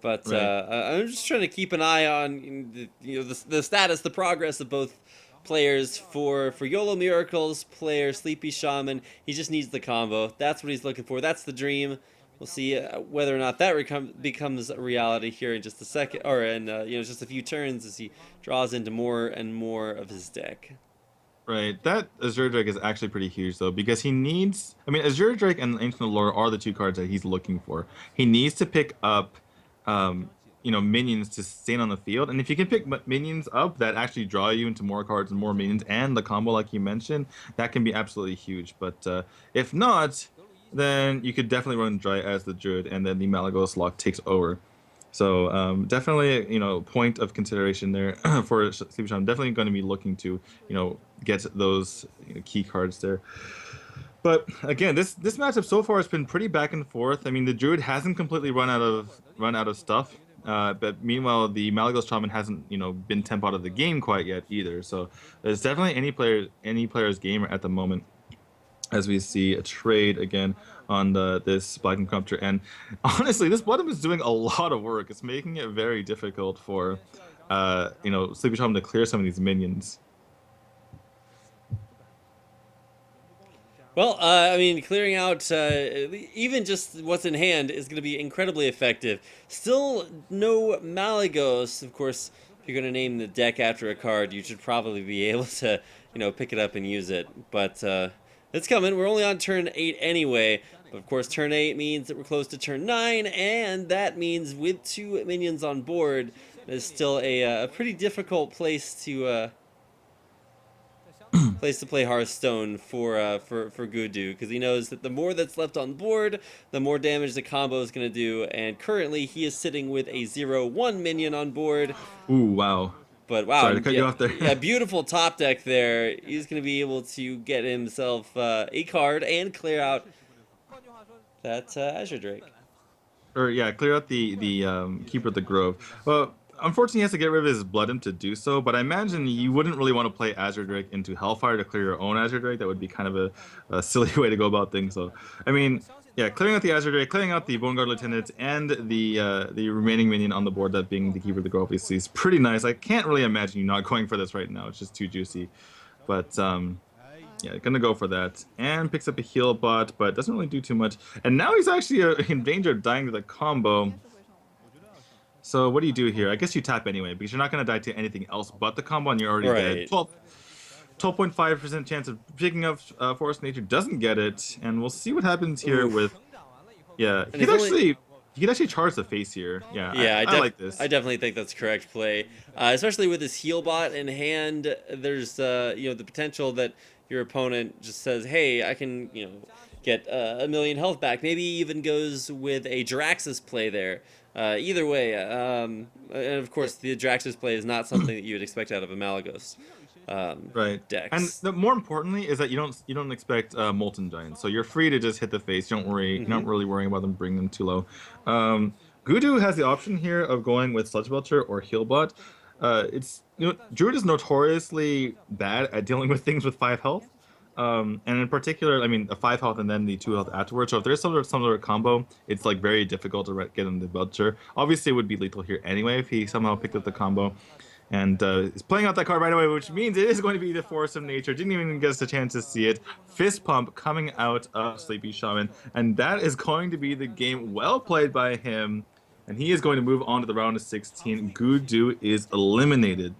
But I'm just trying to keep an eye on the status, the progress of both players. For Yolo Miracles player SleepyShaman, he just needs the combo. That's what he's looking for. That's the dream. We'll see whether or not that becomes a reality here in just a second, or in just a few turns, as he draws into more and more of his deck.
Right, that Azure Drake is actually pretty huge though, because he needs, Azure Drake and Ancient Allure are the 2 cards that he's looking for. He needs to pick up minions to stay on the field, and if you can pick minions up that actually draw you into more cards and more minions and the combo like you mentioned, that can be absolutely huge. But if not, then you could definitely run Dry as the Druid, and then the Malagos lock takes over. So definitely, point of consideration there for SleepyShaman. I'm definitely going to be looking to, get those key cards there. But again, this matchup so far has been pretty back and forth. The Druid hasn't completely run out of stuff. But meanwhile, the Malagos Shaman hasn't, been tempo out of the game quite yet either. So there's definitely any player's game at the moment, as we see a trade again on this Blackwing Corruptor. And honestly, this Blood Imp is doing a lot of work. It's making it very difficult for, SleepyShaman to clear some of these minions.
Well, clearing out even just what's in hand is going to be incredibly effective. Still no Malagos. Of course, if you're going to name the deck after a card, you should probably be able to, pick it up and use it. But It's coming. We're only on turn 8 anyway. But of course, turn 8 means that we're close to turn 9, and that means with 2 minions on board, it's still a pretty difficult place to play Hearthstone for Gudu, because he knows that the more that's left on board, the more damage the combo is going to do. And currently, he is sitting with a 0/1 minion on board.
Ooh, wow.
But wow,
Sorry to cut you off there.
Yeah, beautiful top deck there. He's going to be able to get himself a card and clear out that Azure Drake.
Or yeah, clear out the Keeper of the Grove. Well, unfortunately, he has to get rid of his Blood Imp to do so. But I imagine you wouldn't really want to play Azure Drake into Hellfire to clear your own Azure Drake. That would be kind of a silly way to go about things. So, I mean, yeah, clearing out the Azure Drake, clearing out the Bone Guard Lieutenant, and the remaining minion on the board, that being the Keeper of the Grove, obviously is pretty nice. I can't really imagine you not going for this right now. It's just too juicy. But yeah, gonna go for that. And picks up a heal bot, but doesn't really do too much. And now he's actually in danger of dying to the combo. So what do you do here? I guess you tap anyway, because you're not gonna die to anything else but the combo, and you're already dead. 12.5% chance of picking up Forest Nature, doesn't get it, and we'll see what happens here with. Yeah, he could actually charge the face here. Yeah, I like this.
I definitely think that's correct play, especially with his heal bot in hand. There's the potential that your opponent just says, "Hey, I can get a million health back." Maybe he even goes with a Jiraxxus play there. Either way, and of course the Jiraxxus play is not something that you would expect out of a Malagos.
Right.
Decks.
And more importantly is that you don't expect Molten Giant, so you're free to just hit the face. Don't worry, you're not really worrying about them bringing them too low. Gudu has the option here of going with Sludge Belcher or Healbot. Druid is notoriously bad at dealing with things with 5 health. And in particular, I mean, a 5 health and then the 2 health afterwards. So if there's some sort of combo, it's like very difficult to get him the Belcher. Obviously, it would be lethal here anyway if he somehow picked up the combo. And he's playing out that card right away, which means it is going to be the Force of Nature. Didn't even get us a chance to see it. Fist Pump coming out of SleepyShaman. And that is going to be the game. Well played by him. And he is going to move on to the round of 16. Gudu is eliminated.